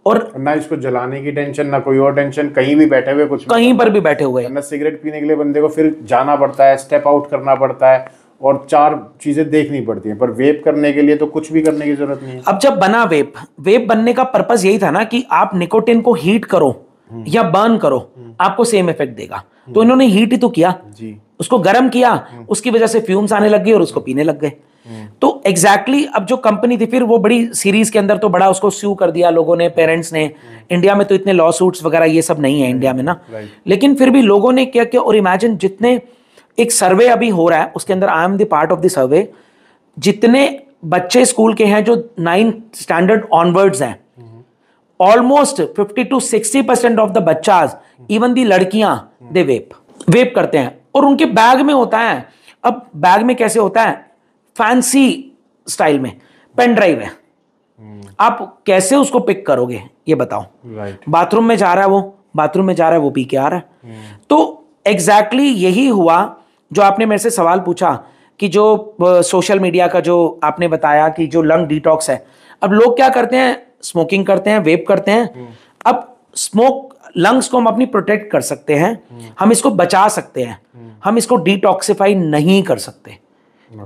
और ना इसको जलाने की टेंशन, ना कोई और टेंशन, कहीं भी बैठे हुए, कुछ कहीं पर भी बैठे हुए। ना सिगरेट पीने के लिए बंदे को फिर जाना पड़ता है, स्टेप आउट करना पड़ता है और 4 चीजें देखनी पड़ती हैं। पर वेप करने के लिए तो कुछ भी करने की जरूरत नहीं है। अब जब बना वेप बनने का पर्पस यही था ना कि आप निकोटिन को हीट करो या बर्न करो, आपको सेम इफेक्ट देगा। तो इन्होंने हीट ही तो किया जी, उसको गर्म किया, उसकी वजह से फ्यूम्स आने लग गए और उसको पीने लग गए। तो एग्जैक्टली अब जो कंपनी थी, फिर वो बड़ी सीरीज के अंदर तो बड़ा उसको स्यू कर दिया लोगों ने, पेरेंट्स ने। इंडिया में तो इतने लॉ सूट्स वगैरह ये सब नहीं है इंडिया में ना, लेकिन फिर भी लोगों ने क्या किया। और इमेजिन, जितने, एक सर्वे अभी हो रहा है उसके अंदर, I am the part of the survey, जितने बच्चे स्कूल के हैं जो 9th स्टैंडर्ड ऑनवर्ड्स हैं, ऑलमोस्ट 50 to 60% ऑफ द बच्चाज, इवन दी लड़कियां, दे वेप करते हैं। और उनके बैग में होता है, अब बैग में कैसे होता है, फैंसी स्टाइल में पेन ड्राइव है। आप कैसे उसको पिक करोगे ये बताओ? बाथरूम में जा रहा है वो, बाथरूम में जा रहा है वो, पी के आ रहा है। तो एग्जैक्टली यही हुआ जो आपने मेरे से सवाल पूछा कि जो सोशल मीडिया का जो आपने बताया कि जो लंग डिटॉक्स है। अब लोग क्या करते हैं, स्मोकिंग करते हैं, वेप करते हैं। अब स्मोक, लंग्स को हम अपनी प्रोटेक्ट कर सकते हैं, हम इसको बचा सकते हैं, हम इसको डिटॉक्सिफाई नहीं कर सकते।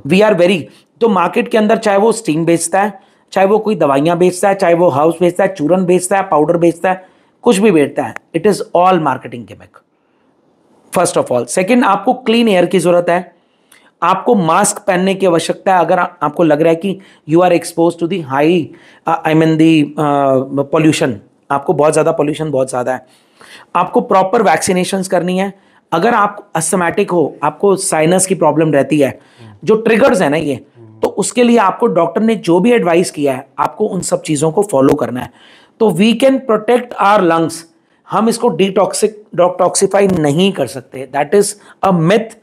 वी आर वेरी, तो मार्केट के अंदर चाहे वो स्टीम बेचता है, चाहे वो कोई दवाइयां बेचता है, चाहे वो हाउस बेचता है, चूरन बेचता है, पाउडर बेचता है, कुछ भी बेचता है, it is all marketing gimmick, first of all. Second, आपको क्लीन एयर की जरूरत है। आपको मास्क पहनने की आवश्यकता है अगर आपको लग रहा है कि you are expose to the high I mean the pollution, आपको बहुत ज़्यादा पॉल्यूशन बहुत ज़्यादा है। आपको प्रॉपर वैक्सीनेशंस करनी है। अगर आप अस्थमैटिक हो, आपको साइनस की प्रॉब्लम रहती है, जो ट्रिगर्स है ना ये, तो उसके लिए आपको डॉक्टर ने जो भी एडवाइस किया है आपको उन सब चीज़ों को फॉलो करना है। तो we can protect our lungs, हम इसको डिटॉक्सिफाई नहीं कर सकते, दैट इज अ मिथ।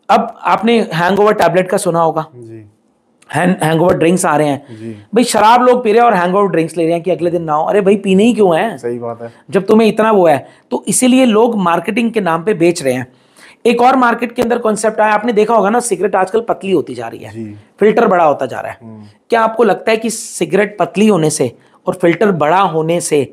अब आपने हैंगओवर टैबलेट का सुना होगा जी, हैंगओवर ड्रिंक्स आ रहे हैं भाई, शराब लोग पी रहे हैं और हैंगओवर ड्रिंक्स ले रहे हैं कि अगले दिन ना हो। अरे भाई पीने ही क्यों है, सही बात है, जब तुम्हें इतना वो है। तो इसीलिए लोग मार्केटिंग के नाम पे बेच रहे हैं। एक और मार्केट के अंदर कॉन्सेप्ट आया, आपने देखा होगा ना, सिगरेट आजकल पतली होती जा रही है, फिल्टर बड़ा होता जा रहा है। क्या आपको लगता है कि सिगरेट पतली होने से और फिल्टर बड़ा होने से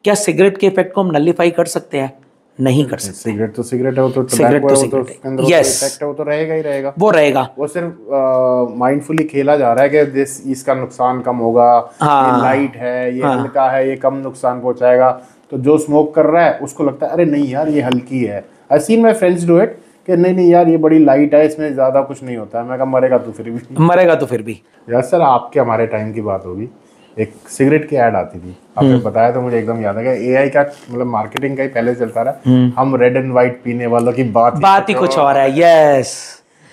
क्या सिगरेट के इफेक्ट को हम नलिफाई कर सकते हैं? नहीं कर सकते। सिगरेट तो सिगरेट है, वो तो सिगरेट तो सिगरेट है, यस, इफेक्ट है, वो तो रहेगा ही रहेगा, वो रहेगा। वो सिर्फ माइंडफुली खेला जा रहा है कि इसका नुकसान कम होगा, ये लाइट है, ये हल्का है, ये कम नुकसान पहुंचाएगा। तो जो स्मोक कर रहा है उसको लगता है अरे नहीं यार ये हल्की है। I seen my friends do it कि नहीं यार ये बड़ी लाइट है, इसमें ज्यादा कुछ नहीं होता है। मैं कहा मरेगा तो फिर भी, मरेगा तो फिर भी। यार सर आपके हमारे टाइम की बात होगी, एक सिगरेट की ऐड आती थी, आपने बताया तो मुझे एकदम याद आ गया। एआई का मतलब मार्केटिंग का ही पहले चलता रहा, हम रेड एंड व्हाइट पीने वालों की बात ही कुछ और है। यस,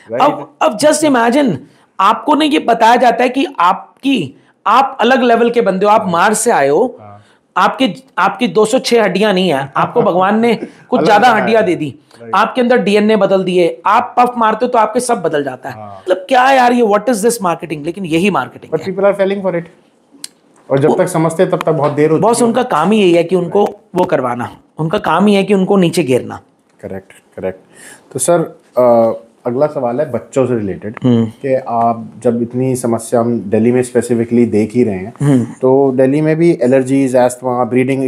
अब जस्ट इमेजिन, आपको ना ये बताया जाता है कि आप अलग लेवल के बंदे हो, आप मार्स से आए हो, आपकी 206 हड्डियां नहीं है, आपको भगवान ने कुछ ज्यादा हड्डियां दे दी, आपके अंदर डीएनए बदल दिए, आप पफ मारते हो तो आपके सब बदल जाता है। मतलब क्या यार ये, व्हाट इज दिस मार्केटिंग? लेकिन यही मार्केटिंग है, but people are failing for it. और जब तक समझते तब तक बहुत देर होती है। बॉस उनका काम ही यही है कि उनको वो करवाना, उनका काम ही है कि उनको नीचे गिरना। करेक्ट। तो सर अगला सवाल है बच्चों से रिलेटेड कि आप जब इतनी समस्या हम दिल्ली में स्पेसिफिकली देख ही रहे हैं, तो दिल्ली में भी एलर्जीज, एस्थमा, ब्रीदिंग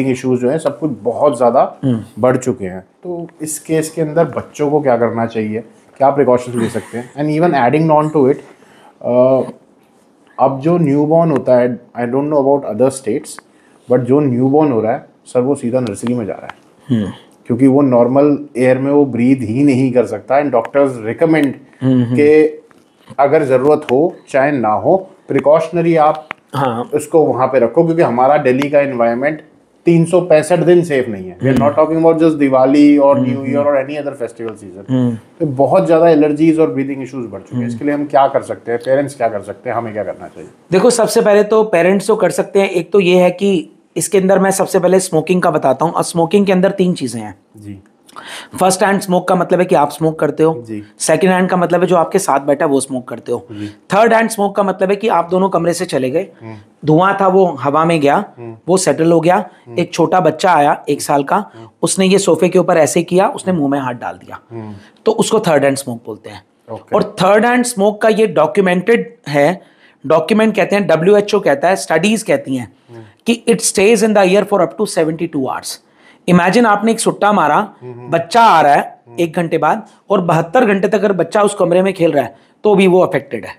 इश्यूज जो है सब कुछ बहुत ज़्यादा बढ़ चुके हैं। तो इस केस के अंदर बच्चों को क्या करना चाहिए, क्या प्रिकॉशंस ले सकते हैं? And even adding on to it, अब जो न्यूबॉर्न होता है, I don't know about other states, but जो न्यूबॉर्न हो रहा है सर वो सीधा नर्सरी में जा रहा है, क्योंकि वो नॉर्मल एयर में वो ब्रीथ ही नहीं कर सकता। एंड डॉक्टर्स रिकमेंड कि अगर ज़रूरत हो चाहे ना हो, प्रिकॉशनरी आप उसको वहाँ पे रखो, क्योंकि हमारा दिल्ली का एनवायरनमेंट 365 दिन सेफ नहीं है। We are not talking about just Diwali और न्यू ईयर और एनी अदर फेस्टिवल सीजन। तो बहुत ज़्यादा एलर्जीज और ब्रीदिंग इश्यूज बढ़ चुके हैं। इसके लिए हम क्या कर सकते हैं, पेरेंट्स क्या कर सकते हैं, हमें क्या करना चाहिए? देखो, सबसे पहले तो पेरेंट्स तो कर सकते हैं। एक तो ये है कि इसके अंदर मैं सबसे पहले स्मोकिंग का बताता हूँ। और स्मोकिंग के अंदर 3 चीज़ें हैं जी। फर्स्ट हैंड स्मोक का मतलब है कि आप स्मोक करते हो। सेकंड हैंड का मतलब है जो आपके साथ बैठा है वो स्मोक करते हो। थर्ड हैंड स्मोक का मतलब है कि आप दोनों कमरे से चले गए, धुआं था वो हवा में गया, वो सेटल हो गया, एक छोटा बच्चा आया 1 साल का, उसने ये सोफे के ऊपर ऐसे किया, उसने मुंह में हाथ डाल दिया, तो उसको थर्ड हैंड स्मोक बोलते हैं। और थर्ड हैंड स्मोक का ये डॉक्यूमेंटेड है, डॉक्यूमेंट कहते हैं, WHO कहता है, स्टडीज कहती हैं कि it stays in the air for up to 72 hours. Imagine आपने एक सुट्टा मारा, बच्चा आ रहा है 1 घंटे बाद, और 72 घंटे तक अगर बच्चा उस कमरे में खेल रहा है तो भी वो अफेक्टेड है।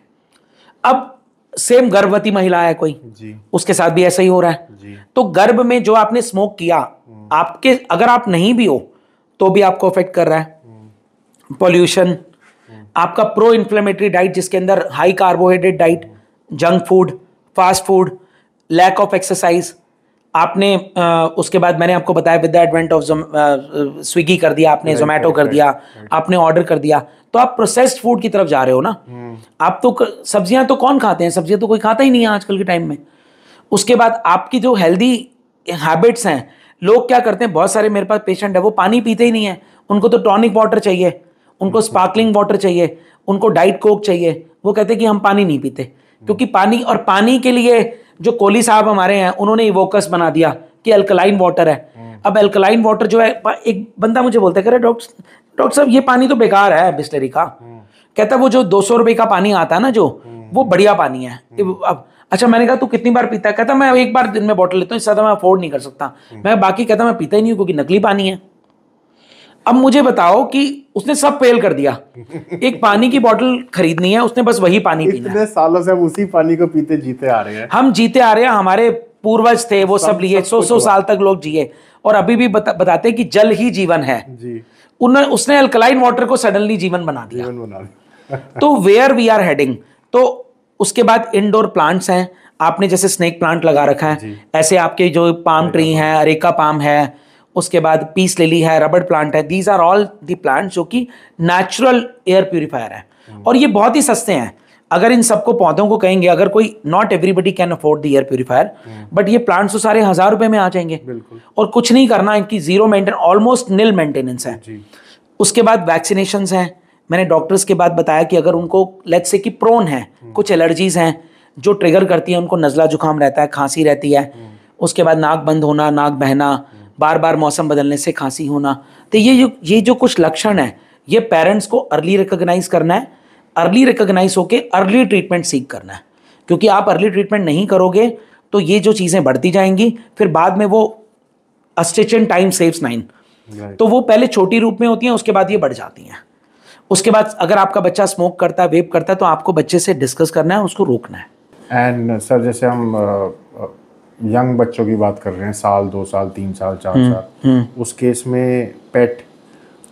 अब सेम गर्भवती महिला है कोई जी, उसके साथ भी ऐसा ही हो रहा है जी। तो गर्भ में जो आपने स्मोक किया, आपके अगर आप नहीं भी हो तो भी आपको अफेक्ट कर रहा है। पॉल्यूशन, आपका प्रो इन्फ्लेमेटरी डाइट जिसके अंदर high carbohydrate diet, junk food, fast food, lack of exercise, आपने उसके बाद मैंने आपको बताया with the advent of Swiggy कर दिया आपने, जोमेटो कर दिया, आपने ऑर्डर कर दिया, तो आप प्रोसेस्ड फूड की तरफ जा रहे हो ना। आप तो सब्जियां तो कौन खाते हैं, सब्जियां तो कोई खाता ही नहीं है आजकल के टाइम में। उसके बाद आपकी जो हेल्दी हैबिट्स हैं, लोग क्या करते हैं, बहुत सारे मेरे पास पेशेंट है वो पानी पीते ही नहीं है, उनको तो टॉनिक वाटर चाहिए, उनको स्पार्कलिंग वाटर चाहिए, उनको डाइट कोक चाहिए। वो कहते हैं कि हम पानी नहीं पीते, क्योंकि पानी के लिए जो कोहली साहब हमारे हैं उन्होंने इवोकस बना दिया कि अल्कलाइन वाटर है। अब अल्कलाइन वाटर जो है, एक बंदा मुझे बोलता है, कह रहे डॉक्टर साहब ये पानी तो बेकार है बिस्लरी का। कहता है वो जो 200 रुपए का पानी आता है ना जो, वो बढ़िया पानी है। अब अच्छा, मैंने कहा तू कितनी बार पीता है? कहता मैं 1 बार दिन में बॉटल लेता हूँ, इससे ज्यादा मैं अफोर्ड नहीं कर सकता। मैं बाकी कहता मैं पीता ही नहीं हूँ क्योंकि नकली पानी है। अब मुझे बताओ कि उसने सब फेल कर दिया। एक पानी की बोतल खरीदनी है, उसने बस वही पानी पीना है। इतने सालों से हम उसी पानी को पीते जीते आ रहे हैं। हम जीते आ रहे हैं, हमारे पूर्वज थे वो सब लिए 100 साल तक लोग जिए, और अभी भी बताते हैं कि जल ही जीवन है जी। उसने अल्कलाइन वाटर को सडनली जीवन बना दिया। तो वेयर वी आर हेडिंग। तो उसके बाद इंडोर प्लांट्स हैं, आपने जैसे स्नेक प्लांट लगा रखा है, ऐसे आपके जो पाम ट्री है, अरेका पाम है, उसके बाद पीस लिली है, रबड़ प्लांट है, these are all the plants जो कि नेचुरल एयर प्यूरिफायर है और ये बहुत ही सस्ते हैं। अगर इन सबको पौधों को कहेंगे, अगर कोई, not everybody can afford the air purifier, but ये प्लांट्स तो सारे 1000 रुपए में आ जाएंगे और कुछ नहीं करना, इनकी जीरो मेंटेन, ऑलमोस्ट निल मेंटेनेंस है। उसके बाद वैक्सीनेशन हैं, मैंने डॉक्टर्स के बाद बताया कि अगर उनको लेट्स से कि प्रोन है, कुछ एलर्जीज हैं जो ट्रिगर करती है, उनको नज़ला जुकाम रहता है, खांसी रहती है, उसके बाद नाक बंद होना, नाक बहना, बार बार मौसम बदलने से खांसी होना, तो ये जो कुछ लक्षण है, ये पेरेंट्स को अर्ली रिकॉग्नाइज करना है, अर्ली रिकॉग्नाइज होके अर्ली ट्रीटमेंट सीख करना है, क्योंकि आप अर्ली ट्रीटमेंट नहीं करोगे तो ये जो चीज़ें बढ़ती जाएंगी, फिर बाद में वो अ स्टिच इन टाइम सेव्स 9, तो वो पहले छोटी रूप में होती हैं, उसके बाद ये बढ़ जाती हैं। उसके बाद अगर आपका बच्चा स्मोक करता है, वेप करता है, तो आपको बच्चे से डिस्कस करना है, उसको रोकना है। एंड सर जैसे हम यंग बच्चों की बात कर रहे हैं, साल 2 साल 3 साल 4 साल, उस केस में पेट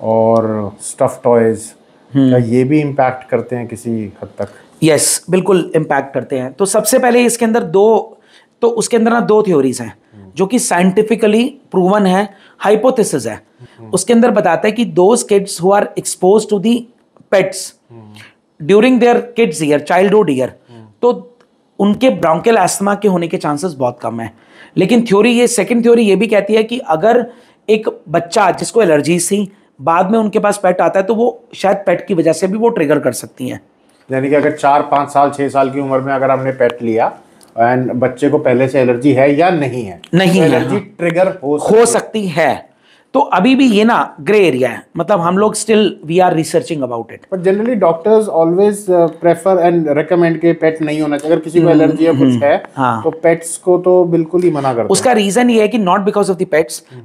और स्टफ टॉयज क्या ये भी इम्पैक्ट करते हैं किसी हद तक? यस, बिल्कुल इम्पैक्ट करते हैं। तो सबसे पहले इसके अंदर उसके अंदर ना 2 थ्योरीज हैं जो कि साइंटिफिकली प्रूवन है, हाइपोथेसिस है। उसके अंदर बताता है कि those kids who are expose to the pets during their kids year, childhood year, तो उनके ब्रोंकियल एस्थमा के होने के चांसेस बहुत कम है। लेकिन सेकंड थ्योरी ये भी कहती है कि अगर एक बच्चा जिसको एलर्जीज थी, बाद में उनके पास पेट आता है, तो वो शायद पेट की वजह से भी वो ट्रिगर कर सकती हैं। यानी कि अगर 4 5 साल 6 साल की उम्र में अगर हमने पेट लिया एंड बच्चे को पहले से एलर्जी है या नहीं है, नहीं तो है, एलर्जी ट्रिगर हो सकती है। तो अभी भी ये ना ग्रे एरिया है, मतलब हम लोग still we are researching about it. But generally doctors always prefer and recommend के पेट नहीं होना चाहिए। अगर किसी को एलर्जी है, कुछ है, तो पेट्स को तो बिल्कुल ही मना करते हैं। उसका रीजन ये है कि not because of the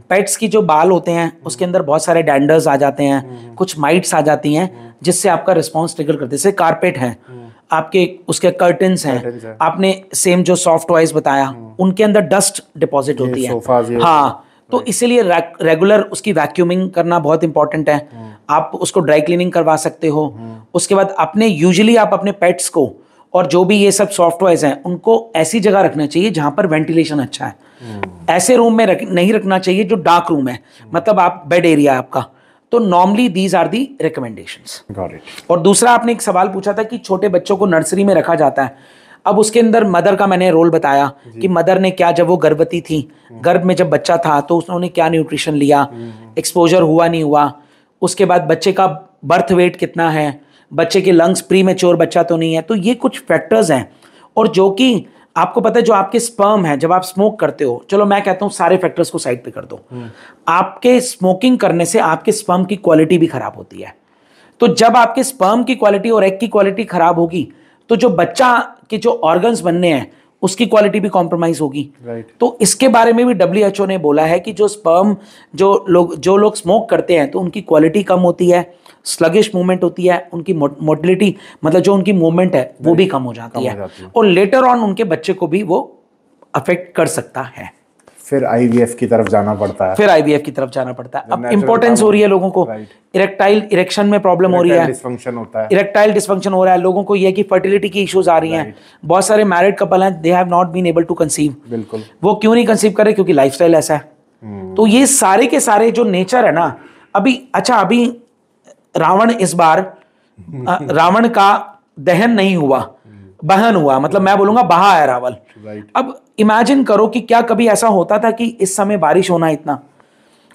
pets की जो बाल होते हैं उसके अंदर बहुत सारे डैंडर्स आ जाते हैं, कुछ माइट्स आ जाती हैं, जिससे आपका रिस्पॉन्स ट्रिगर करते हैं। जैसे कारपेट है आपके, उसके कर्टन्स हैं, आपने सेम जो सॉफ्ट टॉयज बताया, उनके अंदर डस्ट डिपॉजिट होती है। हाँ, तो इसीलिए रेगुलर उसकी वैक्यूमिंग करना बहुत इंपॉर्टेंट है। आप उसको ड्राई क्लीनिंग करवा सकते हो। उसके बाद यूजुअली आप अपने पेट्स को और जो भी ये सब सॉफ्ट टॉयज हैं उनको ऐसी जगह रखना चाहिए जहां पर वेंटिलेशन अच्छा है। ऐसे रूम में नहीं रखना चाहिए जो डार्क रूम है, मतलब आप बेड एरिया आपका। तो normally these are the recommendations. और दूसरा आपने एक सवाल पूछा था कि छोटे बच्चों को नर्सरी में रखा जाता है। अब उसके अंदर मदर का मैंने रोल बताया कि मदर ने क्या, जब वो गर्भवती थी, गर्भ में जब बच्चा था, तो उन्होंने क्या न्यूट्रिशन लिया, एक्सपोजर हुआ नहीं हुआ, उसके बाद बच्चे का बर्थ वेट कितना है, बच्चे के लंग्स प्री मैच्योर बच्चा तो नहीं है। तो ये कुछ फैक्टर्स हैं, और जो कि आपको पता है जो आपके स्पर्म है जब आप स्मोक करते हो, चलो मैं कहता हूँ सारे फैक्टर्स को साइड पे कर दो, आपके स्मोकिंग करने से आपके स्पर्म की क्वालिटी भी खराब होती है। तो जब आपके स्पर्म की क्वालिटी और एग की क्वालिटी खराब होगी, तो जो बच्चा के जो ऑर्गन्स बनने हैं उसकी क्वालिटी भी कॉम्प्रोमाइज होगी। तो इसके बारे में भी WHO ने बोला है कि जो स्पर्म, जो लोग स्मोक करते हैं तो उनकी क्वालिटी कम होती है, स्लगिश मूवमेंट होती है, उनकी मोटिलिटी मतलब जो उनकी मूवमेंट है वो भी कम हो जाती है, और लेटर ऑन उनके बच्चे को भी वो अफेक्ट कर सकता है। फिर IVF की तरफ जाना पड़ता है। अब इंपॉर्टेंस हो रही है लोगों को, इरेक्शन में प्रॉब्लम हो रही है, डिस्फंक्शन होता है, इरेक्टाइल डिस्फंक्शन हो रहा है, लोगों को ये कि फर्टिलिटी की इश्यूज आ रही हैं। बहुत सारे मैरिड कपल हैं, they have not been able to conceive. बिल्कुल, वो क्यों नहीं कंसीव कर रहे? क्योंकि लाइफस्टाइल ऐसा है। तो ये सारे के सारे जो नेचर है ना, अभी रावण इस बार रावण का दहन नहीं हुआ, बहन हुआ, मतलब मैं बोलूंगा बहा है रावण। अब इमेजिन करो कि क्या कभी ऐसा होता था कि इस समय बारिश होना इतना,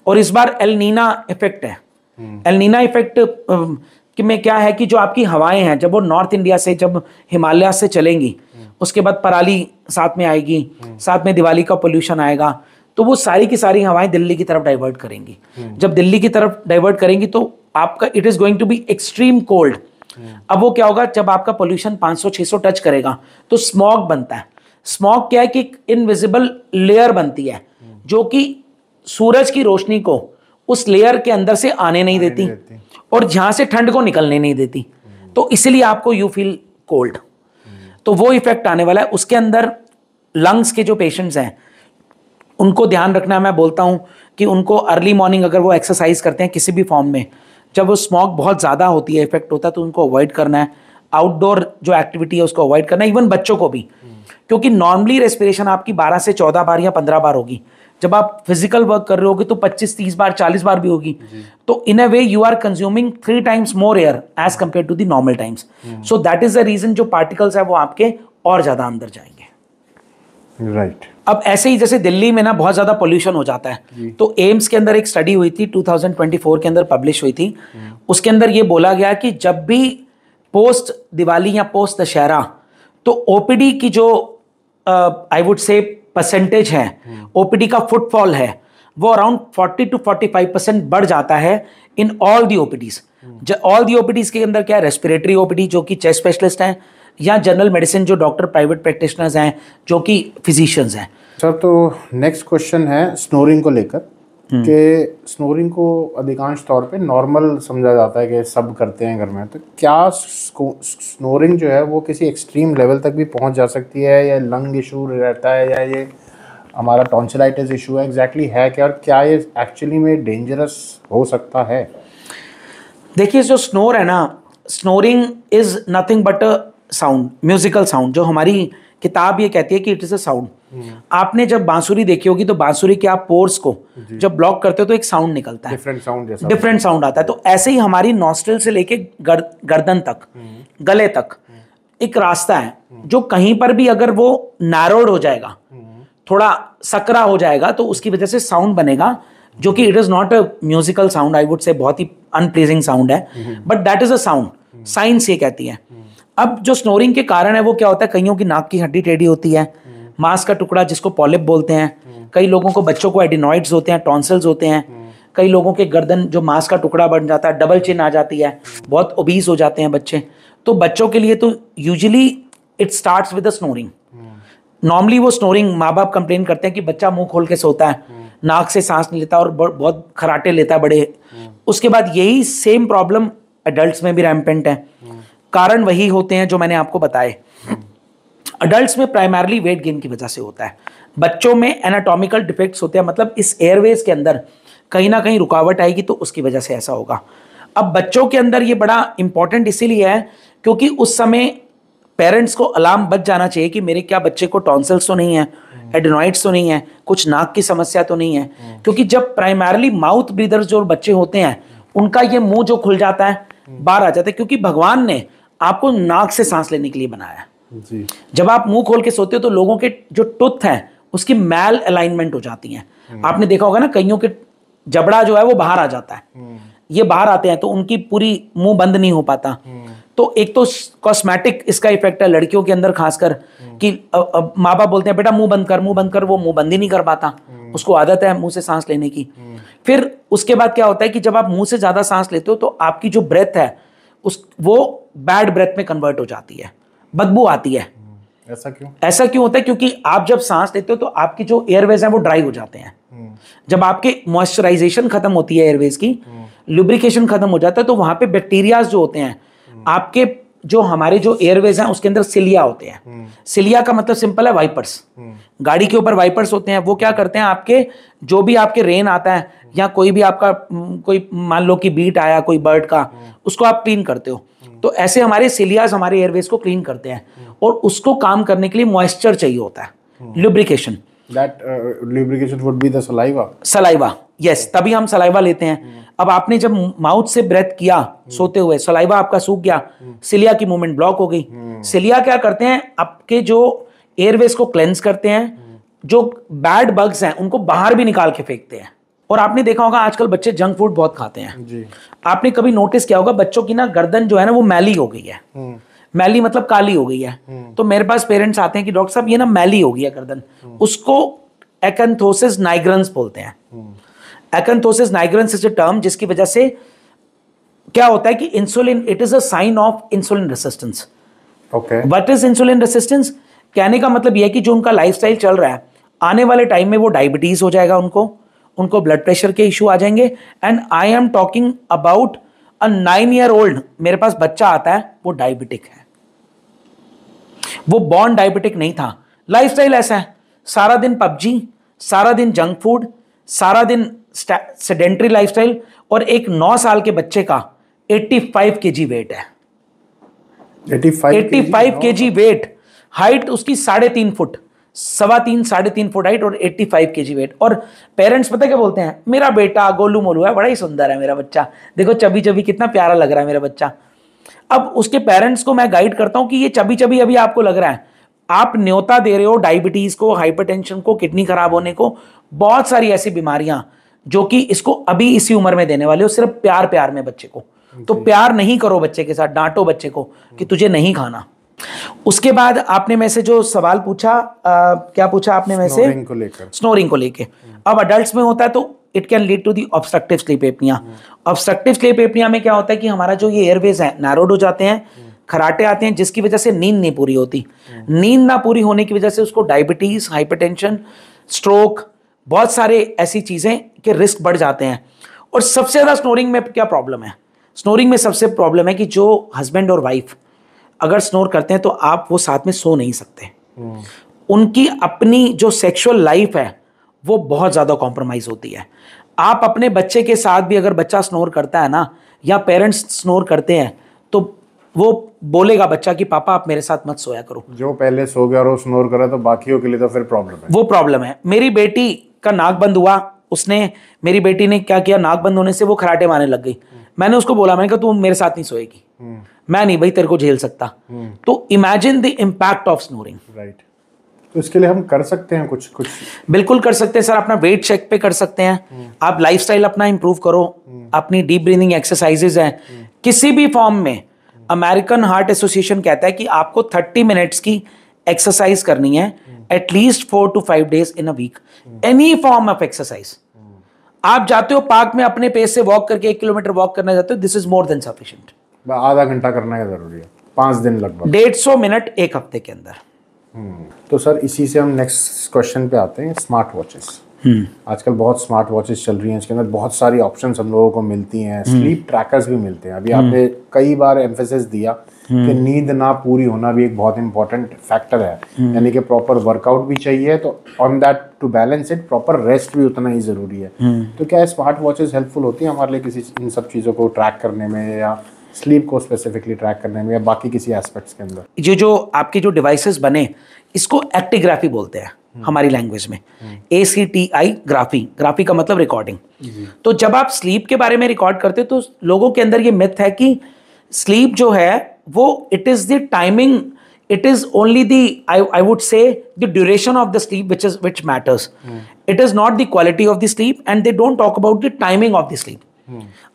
और इस बार एल नीना इफेक्ट है। एल नीना इफेक्ट में क्या है कि जो आपकी हवाएं हैं, जब वो नॉर्थ इंडिया से, जब हिमालय से चलेंगी, उसके बाद पराली साथ में आएगी, साथ में दिवाली का पोल्यूशन आएगा, तो वो सारी की सारी हवाएं दिल्ली की तरफ डाइवर्ट करेंगी। जब दिल्ली की तरफ डाइवर्ट करेंगी तो आपका it is going to be extreme cold. अब वो क्या होगा, जब आपका पोल्यूशन 500-600 टच करेगा तो स्मॉग बनता है। स्मॉग क्या है कि इनविजिबल लेयर बनती है जो कि सूरज की रोशनी को उस लेयर के अंदर से आने नहीं देती और जहां से ठंड को निकलने नहीं देती, तो इसलिए आपको यू फील कोल्ड। तो वो इफेक्ट आने वाला है। उसके अंदर लंग्स के जो पेशेंट्स हैं उनको ध्यान रखना है। मैं बोलता हूं कि उनको अर्ली मॉर्निंग अगर वो एक्सरसाइज करते हैं किसी भी फॉर्म में, जब वो स्मॉग बहुत ज़्यादा होती है, इफेक्ट होता है, तो उनको अवॉइड करना है। आउटडोर जो एक्टिविटी है उसको अवॉइड करना है, इवन बच्चों को भी, क्योंकि नॉर्मली रेस्पिरेशन आपकी 12 से 14 बार या 15 बार होगी। जब आप फिजिकल वर्क कर रहे होगे तो 25, 30 बार, 40 बार भी होगी। तो in a way you are consuming 3 times more air as compare to the normal times. So that is the reason जो पार्टिकल्स है वो आपके और ज्यादा अंदर जाएंगे। राइट। अब ऐसे ही जैसे दिल्ली में ना बहुत ज्यादा पोल्यूशन हो जाता है, तो एम्स के अंदर एक स्टडी हुई थी 2024 के अंदर पब्लिश हुई थी। उसके अंदर ये बोला गया कि जब भी पोस्ट दिवाली या पोस्ट दशहरा, तो ओपीडी की जो आई वुड से परसेंटेज है, ओपीडी का फुटफॉल है, वो अराउंड 40 to 45% बढ़ जाता है in all the OPTs. All the OPTs के अंदर क्या है, रेस्पिरेटरी ओपीडी जो कि चेस्ट स्पेशलिस्ट हैं, या जनरल मेडिसिन जो डॉक्टर प्राइवेट प्रैक्टिशनर्स हैं जो कि फिजिशियंस हैं। सर तो नेक्स्ट क्वेश्चन है स्नोरिंग को लेकर, कि स्नोरिंग को अधिकांश तौर पे नॉर्मल समझा जाता है कि सब करते हैं घर में, तो क्या स्नोरिंग जो है वो किसी एक्सट्रीम लेवल तक भी पहुंच जा सकती है, या लंग इशू रहता है, या ये हमारा टॉन्सिलाइटिस इशू है, एग्जैक्टली है क्या, और क्या ये एक्चुअली में डेंजरस हो सकता है? देखिए जो स्नोर है ना, snoring is nothing but a sound, musical sound. जो हमारी किताब ये कहती है कि इट इज अ साउंड। आपने जब बांसुरी देखी होगी तो बांसुरी के आप पोर्स को जब ब्लॉक करते हो तो एक साउंड निकलता है, डिफरेंट साउंड आता है। तो ऐसे ही हमारी नॉस्ट्रल से लेके गर्दन तक, गले तक एक रास्ता है, जो कहीं पर भी अगर वो नैरोड हो जाएगा, थोड़ा सकरा हो जाएगा, तो उसकी वजह से साउंड बनेगा, जो कि it is not a musical sound, I would say बहुत ही अनप्लीजिंग साउंड है, but that is a sound, science ये कहती है। अब जो स्नोरिंग के कारण है वो क्या होता है, कईयों की नाक की हड्डी टेढ़ी होती है, मांस का टुकड़ा जिसको पॉलिप बोलते हैं, कई लोगों को, बच्चों को एडिनॉइड्स होते हैं, टॉन्सिल्स होते हैं, कई लोगों के गर्दन जो मांस का टुकड़ा बन जाता है, डबल चिन आ जाती है, बहुत ओबीस हो जाते हैं बच्चे। तो बच्चों के लिए तो usually it starts with the snoring. Normally वो स्नोरिंग माँ बाप कंप्लेन करते हैं कि बच्चा मुंह खोल के सोता है, नाक से सांस नहीं लेता और बहुत खराटे लेता है बड़े। उसके बाद यही सेम प्रॉब्लम एडल्ट्स में भी रैम्पेंट है। कारण वही होते हैं जो मैंने आपको बताए। अडल्ट्स में प्राइमरली वेट गेन की वजह से होता है, बच्चों में एनाटॉमिकल डिफेक्ट्स होते हैं, मतलब इस एयरवेज के अंदर कहीं ना कहीं रुकावट आएगी तो उसकी वजह से ऐसा होगा। अब बच्चों के अंदर ये बड़ा इंपॉर्टेंट इसीलिए है क्योंकि उस समय पेरेंट्स को अलार्म बच जाना चाहिए कि मेरे क्या बच्चे को टॉन्सिल्स तो नहीं है, एडिनॉइड्स तो नहीं है, कुछ नाक की समस्या तो नहीं है। क्योंकि जब प्राइमरली माउथ ब्रीदर्स जो बच्चे होते हैं उनका ये मुंह जो खुल जाता है, बाहर आ जाता है, क्योंकि भगवान ने आपको नाक से सांस लेने के लिए बनाया जी। जब आप मुंह खोल के सोते हो तो लोगों के जो टूथ हैं उसकी मैल अलाइनमेंट हो जाती है। आपने देखा होगा ना, कईयों के जबड़ा जो है वो बाहर आ जाता है, ये बाहर आते हैं तो उनकी पूरी मुंह बंद नहीं हो पाता। तो एक तो कॉस्मेटिक इसका इफेक्ट है लड़कियों के अंदर खासकर, कि माँ बाप बोलते हैं बेटा मुंह बंद कर, मुंह बंद कर, वो मुंह बंद ही नहीं कर पाता, उसको आदत है मुंह से सांस लेने की। फिर उसके बाद क्या होता है कि जब आप मुंह से ज्यादा सांस लेते हो तो आपकी जो ब्रेथ है वो बैड ब्रेथ में कन्वर्ट हो जाती है, बदबू आती है। ऐसा क्यों होता है? क्योंकि आप जब सांस लेते हो तो आपकी जो एयरवेज है वो ड्राई हो जाते हैं। जब आपके मॉइस्चराइजेशन खत्म होती है एयरवेज की, लुब्रिकेशन खत्म हो जाता है, तो वहां पे बैक्टीरियाज जो होते हैं, आपके जो हमारे जो एयरवेज हैं उसके अंदर सिलिया होते हैं। सिलिया का मतलब सिंपल है वाइपर्स। गाड़ी के ऊपर वाइपर्स होते हैं, वो क्या करते हैं, आपके जो भी आपके रेन आता है या कोई भी आपका कोई मान लो कि बीट आया कोई बर्ड का, उसको आप क्लीन करते हो। तो ऐसे हमारे सिलियाज हमारे एयरवेज को क्लीन करते हैं, और उसको काम करने के लिए मॉइस्चर चाहिए होता है, lubrication. That lubrication would be the saliva. Saliva, yes, तभी हम सलाइवा लेते हैं। अब आपने जब माउथ से ब्रेथ किया सोते हुए, सलाइवा आपका सूख गया, सिलिया की मूवमेंट ब्लॉक हो गई। सिलिया क्या करते हैं, आपके जो एयरवेज को क्लेंस करते हैं, जो बैड बग्स हैं उनको बाहर भी निकाल के फेंकते हैं। और आपने देखा होगा आजकल बच्चे जंक फूड बहुत खाते हैं जी। आपने कभी नोटिस किया होगा बच्चों की ना गर्दन जो है ना वो मैली हो गई है। मैली मतलब काली हो गई है। तो मेरे पास पेरेंट्स आते हैं कि डॉक्टर साहब ये ना मैली हो गई है गर्दन। उसको एक्यांथोसिस नाइग्रेंस बोलते हैं। एक्यांथोसिस नाइग्रेंस इज अ टर्म जिसकी वजह से क्या होता है कि insulin, it is a sign of insulin resistance. Okay, what is insulin resistance? कहने का मतलब यह है कि जो उनका लाइफस्टाइल चल रहा है, आने वाले टाइम में वो डायबिटीज हो जाएगा, उनको ब्लड प्रेशर के इश्यू आ जाएंगे। And I am talking about a 9-year-old, मेरे पास बच्चा आता है वो डायबिटिक है। वो बॉर्न डायबिटिक नहीं था, लाइफस्टाइल ऐसा है, सारा दिन पबजी, सारा दिन जंक फूड, सारा दिन सेडेंटरी लाइफस्टाइल, और एक 9 साल के बच्चे का 85 kg वेट है। 85 kg वेट, हाइट उसकी 3.5 फुट, 3.25 फुट हाइट और 85 kg वेट। और पेरेंट्स पता क्या बोलते हैं, मेरा बेटा गोलू मोलू है, बड़ा ही सुंदर है मेरा बच्चा, देखो चबी चबी कितना प्यारा लग रहा है मेरा बच्चा। अब उसके पेरेंट्स को मैं गाइड करता हूं कि ये चबी चबी अभी आपको लग रहा है, आप न्योता दे रहे हो डायबिटीज को, हाइपरटेंशन को, किडनी खराब होने को, बहुत सारी ऐसी बीमारियां जो कि इसको अभी इसी उम्र में देने वाले हो, सिर्फ प्यार प्यार में बच्चे को। तो प्यार नहीं करो बच्चे के साथ, डांटो बच्चे को कि तुझे नहीं खाना। उसके बाद आपने में से जो सवाल पूछा, क्या पूछा आपने में से, स्नोरिंग को लेके। अब अडल्ट्स में होता है तो it can lead to the obstructive sleep apnoea. Obstructive sleep apnoea में क्या होता है कि हमारा जो ये एयरवेज है नैरोड हो जाते हैं, खराटे आते हैं, जिसकी वजह से नींद नहीं पूरी होती। नींद ना पूरी होने की वजह से उसको डायबिटीज, हाइपरटेंशन, स्ट्रोक, बहुत सारे ऐसी चीजें के रिस्क बढ़ जाते हैं। और सबसे ज्यादा स्नोरिंग में क्या प्रॉब्लम है, स्नोरिंग में सबसे प्रॉब्लम है कि जो हस्बैंड और वाइफ अगर स्नोर करते हैं तो आप वो साथ में सो नहीं सकते। उनकी अपनी जो सेक्सुअल लाइफ है वो बहुत ज्यादा कॉम्प्रोमाइज होती है। आप अपने बच्चे के साथ भी अगर बच्चा स्नोर करता है ना, या पेरेंट्स स्नोर करते हैं, तो वो बोलेगा बच्चा कि पापा आप मेरे साथ मत सोया करो। जो पहले सो गया और वो स्नोर करा तो बाकियों के लिए तो फिर प्रॉब्लम है। वो प्रॉब्लम है। मेरी बेटी का नाक बंद हुआ, मेरी बेटी ने क्या किया, नाक बंद होने से वो खराटे मारने लग गई। मैंने उसको बोला, मैंने कहा तू मेरे साथ नहीं सोएगी, मैं नहीं भाई तेरे को झेल सकता। तो imagine the impact of snoring. Right. तो इसके लिए हम कर सकते हैं कुछ? बिल्कुल कर सकते हैं सर, अपना वेट चेक पे कर सकते हैं। आप लाइफस्टाइल अपना इंप्रूव करो, अपनी डीप ब्रीथिंग एक्सरसाइजेज हैं किसी भी फॉर्म में। अमेरिकन हार्ट एसोसिएशन कहता है कि आपको 30 मिनट्स की एक्सरसाइज करनी है at least 4 to 5 days in a week, any form of exercise. आप जाते हो पार्क में अपने पेस से वॉक करके 1 किलोमीटर वॉक करना जाते हो, this is more than sufficient. आधा घंटा करना है जरूरी है, 5 दिन लगभग, 150 मिनट एक हफ्ते के अंदर। तो सर इसी से हम नेक्स्ट क्वेश्चन पे आते हैं, स्मार्ट वॉचेस। आजकल बहुत स्मार्ट वॉचेस चल रही हैं, इसके अंदर बहुत सारी ऑप्शंस हम लोगों को मिलती हैं, स्लीप ट्रैकर्स भी मिलते हैं। अभी आपने कई बार एम्फेसिस दिया कि नींद ना पूरी होना भी एक बहुत इंपॉर्टेंट फैक्टर है, यानी कि प्रॉपर वर्कआउट भी चाहिए, तो on that to balance it proper rest भी उतना ही जरूरी है। तो क्या स्मार्ट वॉचेस हेल्पफुल होती हैं हमारे लिए किसी इन सब चीज़ों को ट्रैक करने में, या स्लीप को स्पेसिफिकली ट्रैक करने में, या बाकी किसी एस्पेक्ट्स के अंदर? जो आपके जो डिवाइसेस बने, इसको एक्टिग्राफी बोलते हैं हमारी लैंग्वेज में, ACTI ग्राफी। ग्राफी का मतलब रिकॉर्डिंग। तो जब आप स्लीप के बारे में रिकॉर्ड करते तो लोगों के अंदर ये मिथ है कि स्लीप जो है वो it is the timing, it is only the I would say the duration of the sleep which matters. It is not the quality of the sleep, and they don't talk about the timing of the sleep.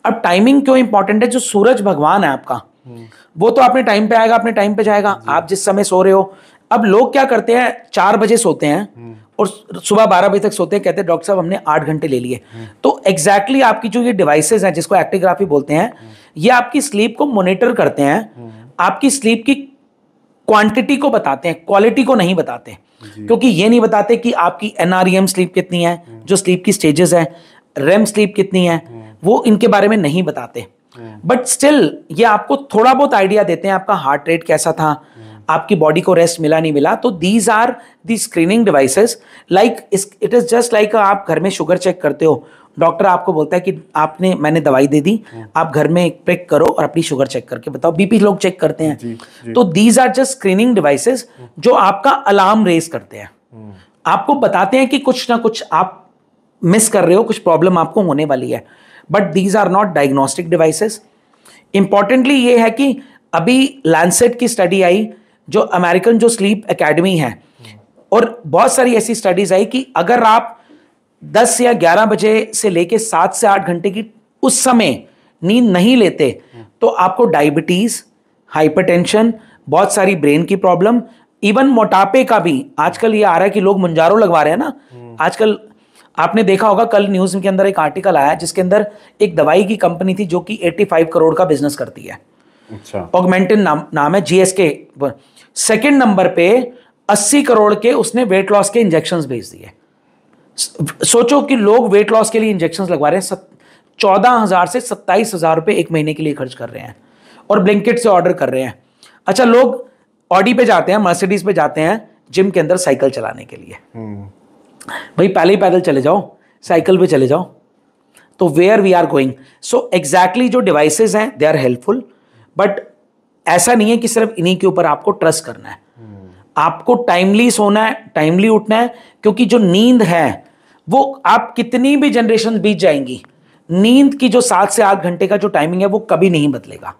अब timing क्यों important है? जो सूरज भगवान है आपका, वो तो अपने टाइम पे आएगा, अपने टाइम पे जाएगा। आप जिस समय सो रहे हो, अब लोग क्या करते हैं, 4 बजे सोते हैं और सुबह 12 बजे तक सोते हैं, कहते हैं डॉक्टर साहब हमने 8 घंटे ले लिए। तो एग्जैक्टली आपकी जो ये डिवाइसेस हैं जिसको एक्टिग्राफी बोलते हैं, ये आपकी स्लीप को मॉनिटर करते हैं, आपकी स्लीप की क्वांटिटी को बताते हैं, क्वालिटी को नहीं बताते। क्योंकि ये नहीं बताते कि आपकी NREM स्लीप कितनी है, जो स्लीप की स्टेजेस है, REM स्लीप कितनी है, वो इनके बारे में नहीं बताते। बट स्टिल ये आपको थोड़ा बहुत आइडिया देते हैं, आपका हार्ट रेट कैसा था, आपकी बॉडी को रेस्ट मिला नहीं मिला। तो these are the screening devices, like it is just like आप घर में शुगर चेक करते हो, डॉक्टर आपको बोलता है कि मैंने दवाई दे दी, आप घर में एक प्रिक करो और अपनी शुगर चेक करके बताओ। बीपी लोग चेक करते हैं। जी। तो these are just screening devices जो आपका अलार्म रेज करते हैं, आपको बताते हैं कि कुछ ना कुछ आप मिस कर रहे हो, कुछ प्रॉब्लम आपको होने वाली है। But these are not diagnostic devices. Importantly ये है कि अभी लैंसेट की स्टडी आई, जो अमेरिकन जो स्लीप एकेडमी है, और बहुत सारी ऐसी स्टडीज आई कि अगर आप 10 या 11 बजे से लेके 7 से 8 घंटे की उस समय नींद नहीं लेते तो आपको डायबिटीज, हाइपरटेंशन, बहुत सारी ब्रेन की प्रॉब्लम, इवन मोटापे का भी आजकल ये आ रहा है कि लोग मुंजारो लगवा रहे हैं ना। आजकल आपने देखा होगा, कल न्यूज के अंदर एक आर्टिकल आया जिसके अंदर एक दवाई की कंपनी थी जो कि 85 करोड़ का बिजनेस करती है। अच्छा। ऑगमेंटिन नाम है, GSK। सेकंड नंबर पे 80 करोड़ के उसने वेट लॉस के इंजेक्शंस भेज दिए। सोचो कि लोग वेट लॉस के लिए इंजेक्शंस लगवा रहे हैं, 14,000 से 27,000 रुपए एक महीने के लिए खर्च कर रहे हैं, और ब्लिंकिट से ऑर्डर कर रहे हैं। अच्छा, लोग ऑडी पे जाते हैं, मर्सिडीज पे जाते हैं जिम के अंदर साइकिल चलाने के लिए। भाई पहले ही पैदल चले जाओ, साइकिल पे चले जाओ। तो where we are going, so exactly जो डिवाइसेस हैं दे आर हेल्पफुल, बट ऐसा नहीं है कि सिर्फ इन्हीं के ऊपर आपको ट्रस्ट करना है। आपको टाइमली सोना है, टाइमली उठना है, क्योंकि जो नींद है वो आप कितनी भी जनरेशन बीत जाएंगी, नींद की जो 7 से 8 घंटे का जो टाइमिंग है वो कभी नहीं बदलेगा।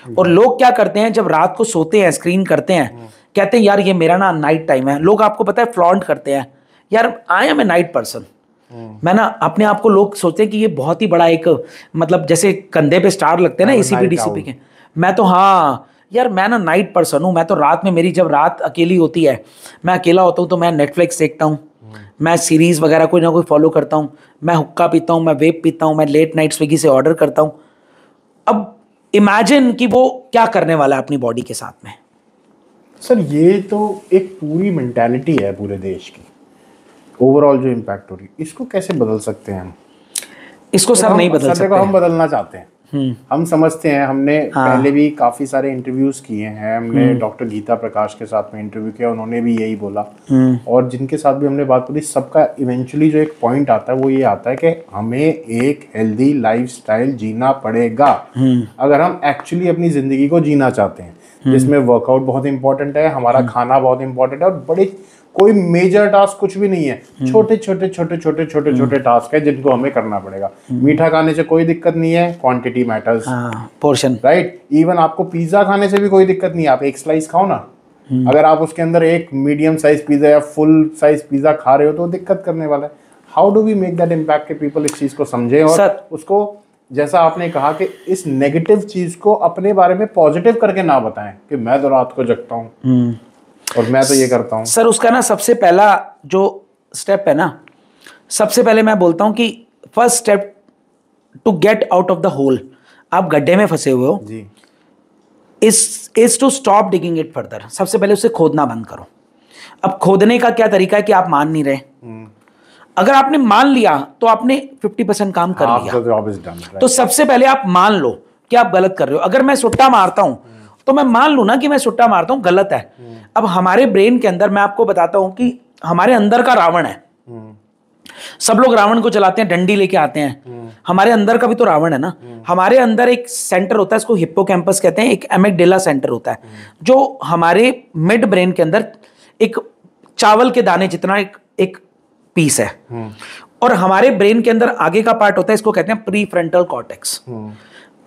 और लोग क्या करते हैं, जब रात को सोते हैं स्क्रीन करते हैं, कहते हैं यार ये मेरा ना नाइट टाइम है। लोग आपको पता है फ्लॉन्ट करते हैं, यार I am a night person. मैं ना अपने आप को, लोग सोचते हैं कि ये बहुत ही बड़ा एक, मतलब जैसे कंधे पे स्टार लगते हैं ना एसीपी डीसीपी के, मैं तो हाँ यार मैं ना नाइट पर्सन हूँ। मैं तो रात में, मेरी जब रात अकेली होती है, मैं अकेला होता हूँ तो मैं नेटफ्लिक्स देखता हूँ, मैं सीरीज वगैरह कोई ना कोई फॉलो करता हूँ, मैं हुक्का पीता हूँ, मैं वेप पीता हूँ, मैं लेट नाइट स्विगी से ऑर्डर करता हूँ। अब इमेजिन कि वो क्या करने वाला है अपनी बॉडी के साथ में। सर ये तो एक पूरी मेंटालिटी है पूरे देश की, ओवरऑल जो इम्पैक्ट हो रही है, इसको कैसे बदल सकते हैं हम? इसको सर नहीं बदल सकते। हम बदलना चाहते हैं, हम समझते हैं, हमने पहले भी काफी सारे इंटरव्यूज किए हैं, हमने डॉक्टर गीता प्रकाश के साथ में इंटरव्यू किया, उन्होंने भी यही बोला, और जिनके साथ भी हमने बात करी, सबका इवेंचुअली जो एक पॉइंट आता है वो ये आता है कि हमें एक हेल्दी लाइफस्टाइल जीना पड़ेगा अगर हम एक्चुअली अपनी जिंदगी को जीना चाहते हैं, जिसमें वर्कआउट बहुत इंपॉर्टेंट है, हमारा खाना बहुत इंपॉर्टेंट है, और बड़े कोई मेजर टास्क कुछ भी नहीं है, छोटे छोटे टास्क है जिनको हमें करना पड़ेगा। मीठा खाने से कोई दिक्कत नहीं है, quantity matters, portion, right. Even आपको पिज्जा खाने से भी कोई दिक्कत नहीं है, आप एक स्लाइस खाओ ना, अगर आप उसके अंदर एक मीडियम साइज पिज्जा या फुल साइज पिज्जा खा रहे हो तो दिक्कत करने वाला है। How do we make that impact के पीपल इस चीज को समझे, और उसको, जैसा आपने कहा कि इस नेगेटिव चीज को अपने बारे में पॉजिटिव करके ना बताएं कि मैं तो रात को जगता हूँ और मैं तो ये करता हूँ। सर उसका ना सबसे पहला जो स्टेप है ना, सबसे पहले मैं बोलता हूँ कि first step to get out of the hole, आप गड्ढे में फंसे हुए हो जी, is to stop digging it further. सबसे पहले उसे खोदना बंद करो। अब खोदने का क्या तरीका है कि आप मान नहीं रहे, अगर आपने मान लिया तो आपने 50% काम कर लिया। तो सबसे पहले आप मान लो कि आप गलत कर रहे हो। अगर मैं सुट्टा मारता हूं तो मैं मान लूं ना कि मैं सुट्टा मारता हूं, गलत है। अब हमारे ब्रेन के अंदर, मैं आपको बताता हूं कि हमारे अंदर का रावण है। सब लोग रावण को चलाते हैं, डंडी लेके आते हैं, हमारे अंदर का भी तो रावण है ना। हमारे अंदर एक सेंटर होता है, इसको हिप्पोकैम्पस कहते हैं, एक एमिगडाला सेंटर होता है, जो हमारे मिड ब्रेन के अंदर एक चावल के दाने जितना एक पीस है। और हमारे ब्रेन के अंदर आगे का पार्ट होता है, इसको कहते हैं प्रीफ्रंटल कॉर्टेक्स।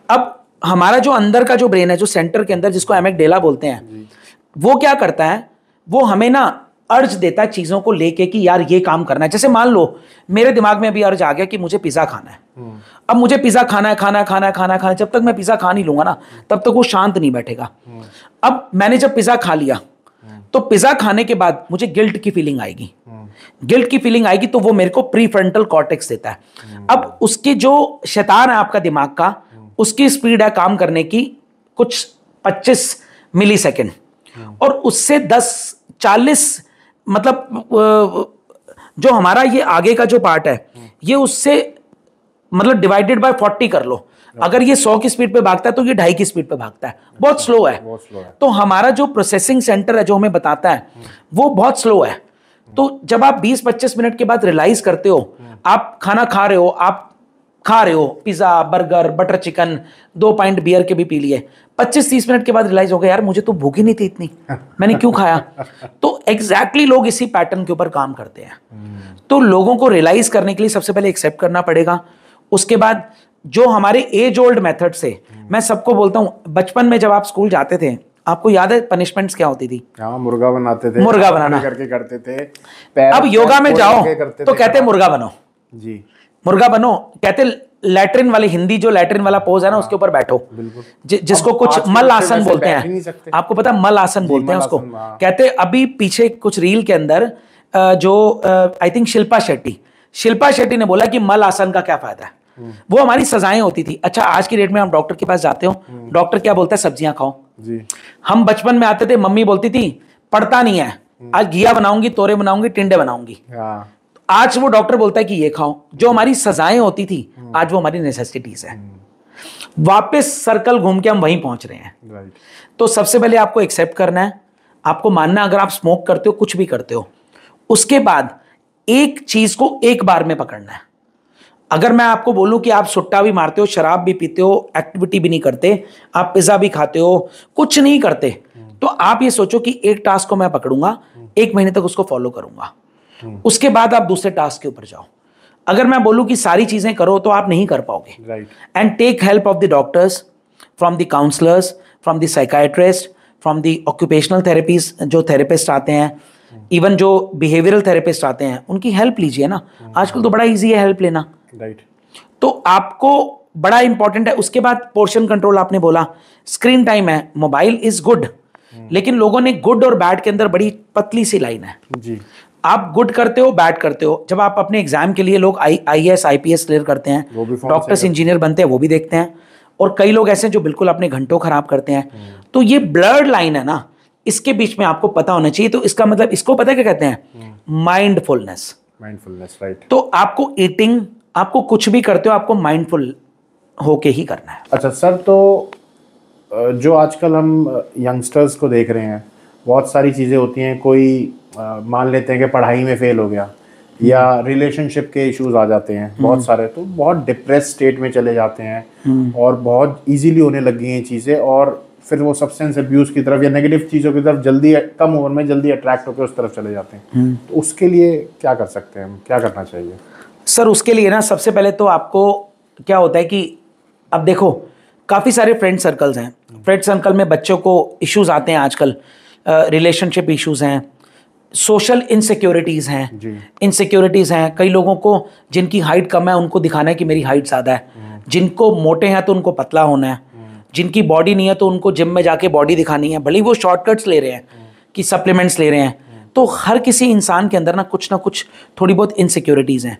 अब हमारा जो अंदर का जो ब्रेन है, जो सेंटर के अंदर, जिसको एमिगडाला बोलते हैं, वो क्या करता है, वो हमें ना अर्ज देता है चीजों को लेके कि यार ये काम करना है। जैसे मान लो मेरे दिमाग में अभी अर्ज आ गया कि मुझे पिज्जा खाना है, अब मुझे पिज्जा खाना है। जब तक मैं पिज्जा खा नहीं लूंगा ना, तब तक वो शांत नहीं बैठेगा। अब मैंने जब पिज्जा खा लिया तो पिज्जा खाने के बाद मुझे गिल्ट की फीलिंग आएगी, गिल्ट की फीलिंग आएगी, तो वो मेरे को प्रीफ्रंटल कॉर्टेक्स देता है। अब उसकी जो शैतान है आपका दिमाग का, उसकी स्पीड है काम करने की कुछ 25 मिली सेकेंड, और उससे 10-40, मतलब जो हमारा ये आगे का जो पार्ट है, ये उससे मतलब डिवाइडेड बाय 40 कर लो। अगर ये 100 की स्पीड पे भागता है तो ये 2.5 की स्पीड पे भागता है, बहुत स्लो है। तो हमारा जो प्रोसेसिंग सेंटर है, जो हमें बताता है, वो बहुत स्लो है। तो जब आप 20-25 मिनट के बाद रियलाइज करते हो, आप खाना खा रहे हो, आप खा रहे हो pizza, burger, butter chicken, 2 point beer के भी पी लिए, 25-30 मिनट के बाद रियलाइज हो गया यार मुझे तो भूख ही नहीं थी इतनी, मैंने क्यों खाया। तो एग्जैक्टली लोग इसी पैटर्न के ऊपर काम करते हैं। तो लोगों को रियलाइज करने के लिए सबसे पहले एक्सेप्ट करना पड़ेगा। उसके बाद जो हमारे एज ओल्ड मेथड से, मैं सबको बोलता हूं, बचपन में जब आप स्कूल जाते थे, आपको याद है पनिशमेंट्स क्या होती थी? हाँ, मुर्गा बनाते थे, मुर्गा बनाना करके करते थे। अब योगा में जाओ तो कहते मुर्गा बनो जी, मुर्गा बनो, कहते लैट्रिन वाले, हिंदी जो लैट्रिन वाला पोज है ना, उसके ऊपर बैठो, जिसको कुछ मल आसन बोलते हैं। आपको पता है मल आसन बोलते हैं उसको, कहते अभी पीछे कुछ रील के अंदर जो आई थिंक शिल्पा शेट्टी ने बोला कि मल आसन का क्या फायदा है, वो हमारी सजाएं होती थी। अच्छा, आज की डेट में हम डॉक्टर के पास जाते हो, डॉक्टर क्या बोलता है? सब्जियां खाओ जी। हम बचपन में आते थे, मम्मी बोलती थी पढ़ता नहीं है, आज घिया बनाऊंगी, तोरे बनाऊंगी, टिंडे बनाऊंगी। आज वो डॉक्टर बोलता है कि ये खाओ। जो हमारी सजाएं होती थी, आज वो हमारी नेसेसिटीज है। वापस सर्कल घूम के हम वहीं पहुंच रहे हैं। तो सबसे पहले आपको एक्सेप्ट करना है, आपको मानना, अगर आप स्मोक करते हो, कुछ भी करते हो, उसके बाद एक चीज को एक बार में पकड़ना है। अगर मैं आपको बोलूं कि आप सुट्टा भी मारते हो, शराब भी पीते हो, एक्टिविटी भी नहीं करते, आप पिज्जा भी खाते हो, कुछ नहीं करते, तो आप ये सोचो कि एक टास्क को मैं पकड़ूंगा, 1 महीने तक उसको फॉलो करूंगा, उसके बाद आप दूसरे टास्क के ऊपर जाओ। अगर मैं बोलूं कि सारी चीजें करो तो आप नहीं कर पाओगे। And take help of the doctors, from the counsellors, from the psychiatrist, from the occupational therapies, जो थेरेपिस्ट आते हैं, इवन जो बिहेवियरल थेरेपिस्ट आते हैं, उनकी हेल्प लीजिए ना। आजकल तो बड़ा इजी है हेल्प लेना। तो आपको बड़ा इंपॉर्टेंट है। उसके बाद पोर्शन कंट्रोल, आपने बोला स्क्रीन टाइम है, मोबाइल इज गुड, लेकिन लोगों ने गुड और बैड के अंदर बड़ी पतली सी लाइन है जी। आप गुड करते हो, बैड करते हो। जब आप अपने एग्जाम के लिए लोग IAS IPS क्लियर करते हैं, डॉक्टर्स इंजीनियर बनते हैं, वो भी देखते हैं, और कई लोग ऐसे जो बिल्कुल अपने घंटों खराब करते हैं। तो ये ब्लर्ड लाइन है ना, इसके बीच में आपको पता होना चाहिए। तो इसका मतलब, इसको पता क्या कहते हैं? माइंडफुलनेस। राइट। तो आपको ईटिंग, आपको कुछ भी करते हो, आपको माइंडफुल होके ही करना है। अच्छा सर, तो जो आजकल हम यंगस्टर्स को देख रहे हैं, बहुत सारी चीज़ें होती हैं। कोई मान लेते हैं कि पढ़ाई में फेल हो गया, या रिलेशनशिप के इश्यूज आ जाते हैं बहुत सारे, तो बहुत डिप्रेस स्टेट में चले जाते हैं, और बहुत इजीली होने लगी हैं चीज़ें, और फिर वो सब्सटेंस अब्यूज की तरफ या नेगेटिव चीज़ों की तरफ जल्दी, कम उम्र में जल्दी अट्रैक्ट होकर उस तरफ चले जाते हैं। तो उसके लिए क्या कर सकते हैं हम, क्या करना चाहिए? सर उसके लिए ना, सबसे पहले तो आपको क्या होता है कि अब देखो, काफ़ी सारे फ्रेंड सर्कल्स हैं। फ्रेंड सर्कल में बच्चों को इश्यूज आते हैं आजकल, रिलेशनशिप इश्यूज हैं, सोशल इनसिक्योरिटीज़ हैं, इनसिक्योरिटीज़ हैं। कई लोगों को जिनकी हाइट कम है उनको दिखाना है कि मेरी हाइट ज़्यादा है, जिनको मोटे हैं तो उनको पतला होना है, जिनकी बॉडी नहीं है तो उनको जिम में जाके बॉडी दिखानी है, भले ही वो शॉर्टकट्स ले रहे हैं कि सप्लीमेंट्स ले रहे हैं। तो हर किसी इंसान के अंदर ना कुछ थोड़ी बहुत इनसिक्योरिटीज़ हैं।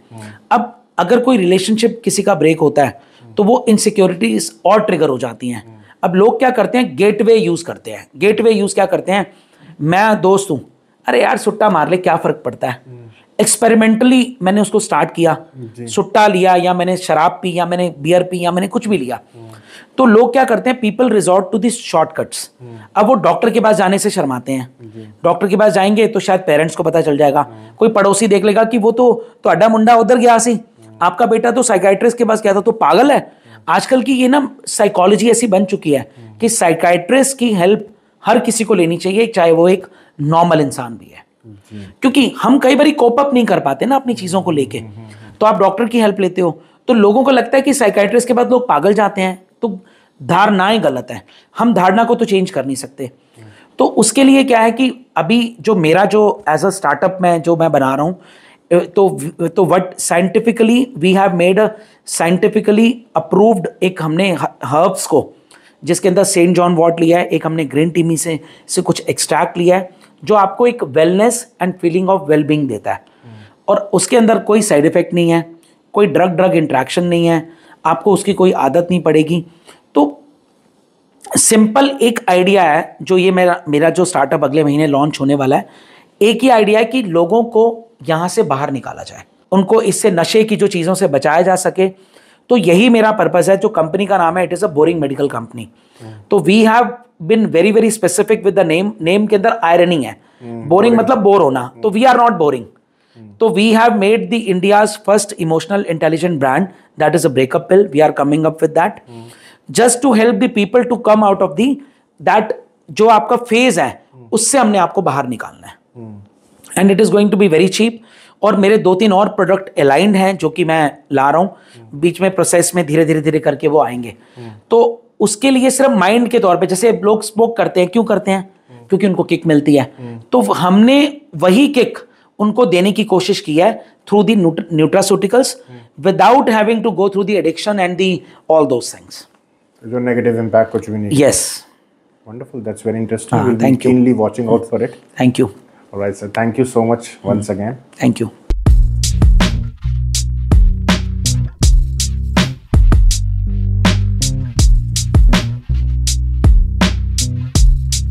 अब अगर कोई रिलेशनशिप किसी का ब्रेक होता है तो वो इनसिक्योरिटीज और ट्रिगर हो जाती हैं। अब लोग क्या करते हैं? गेटवे यूज़ करते हैं। गेटवे यूज़ क्या करते हैं? मैं दोस्त हूँ, अरे यार सुट्टा मार ले, क्या फ़र्क पड़ता है। एक्सपेरिमेंटली मैंने उसको स्टार्ट किया, सुट्टा लिया, या मैंने शराब पी, या मैंने बियर पी, या मैंने कुछ भी लिया। तो लोग क्या करते हैं? People resort to this shortcuts. अब वो डॉक्टर के पास जाने से शर्माते हैं। डॉक्टर के पास जाएंगे तो शायद पेरेंट्स को पता चल जाएगा, कोई पड़ोसी देख लेगा कि वो तो अड्डा मुंडा उधर गया सी, आपका बेटा तो साइकाइट्रिस्ट के पास गया था, तो पागल है। आजकल की ये ना साइकोलॉजी ऐसी बन चुकी है कि साइकाइट्रिस्ट की हेल्प हर किसी को लेनी चाहिए, चाहे वो एक नॉर्मल इंसान भी है, क्योंकि हम कई बार कोप अप नहीं कर पाते ना अपनी चीजों को लेके। तो आप डॉक्टर की हेल्प लेते हो, तो लोगों को लगता है कि साइकाइट्रिस्ट के बाद लोग पागल जाते हैं, तो धारणाएं गलत है। हम धारणा को तो चेंज कर नहीं सकते। तो उसके लिए क्या है कि अभी जो मेरा जो एज अ स्टार्टअप में जो मैं बना रहा हूँ, तो what scientifically we have made a scientifically approved, एक हमने हर्ब्स को, जिसके अंदर सेंट जॉन वॉट लिया है, एक हमने ग्रीन टी से कुछ एक्सट्रैक्ट लिया है, जो आपको एक wellness and feeling of wellbeing देता है। और उसके अंदर कोई साइड इफेक्ट नहीं है, कोई ड्रग इंट्रैक्शन नहीं है, आपको उसकी कोई आदत नहीं पड़ेगी। तो सिंपल एक आइडिया है जो ये मेरा जो स्टार्टअप अगले महीने लॉन्च होने वाला है। एक ही आइडिया है कि लोगों को यहाँ से बाहर निकाला जाए, उनको इससे नशे की जो चीज़ों से बचाया जा सके। तो यही मेरा पर्पस है। जो कंपनी का नाम है, it is a boring medical company. तो we have been very very specific with the name के अंदर आयरनी है। बोरिंग मतलब बोर होना, तो वी आर नॉट बोरिंग। तो we have made the India's first emotional intelligent brand, that is a breakup pill. We are coming up with that just to help the people to come out of that जो आपका phase है, उससे हमने आपको बाहर निकालना है। And it is going to be very cheap. और मेरे 2-3 और प्रोडक्ट अलाइंड हैं जो कि मैं ला रहा हूँ, बीच में प्रोसेस में धीरे धीरे करके वो आएंगे। तो उसके लिए सिर्फ माइंड के तौर पे, जैसे लोग स्मोक करते हैं, क्यों करते हैं? क्योंकि उनको किक मिलती है। तो हमने वही किक उनको देने की कोशिश की है through the nutraceuticals, without having to go through the addiction and the all those things. जो नेगेटिव इम्पैक्ट कुछ भी नहीं। Yes, wonderful, that's very interesting. We'll be keenly watching out for it. Thank you. All right, sir. Thank you so much once again. Thank you.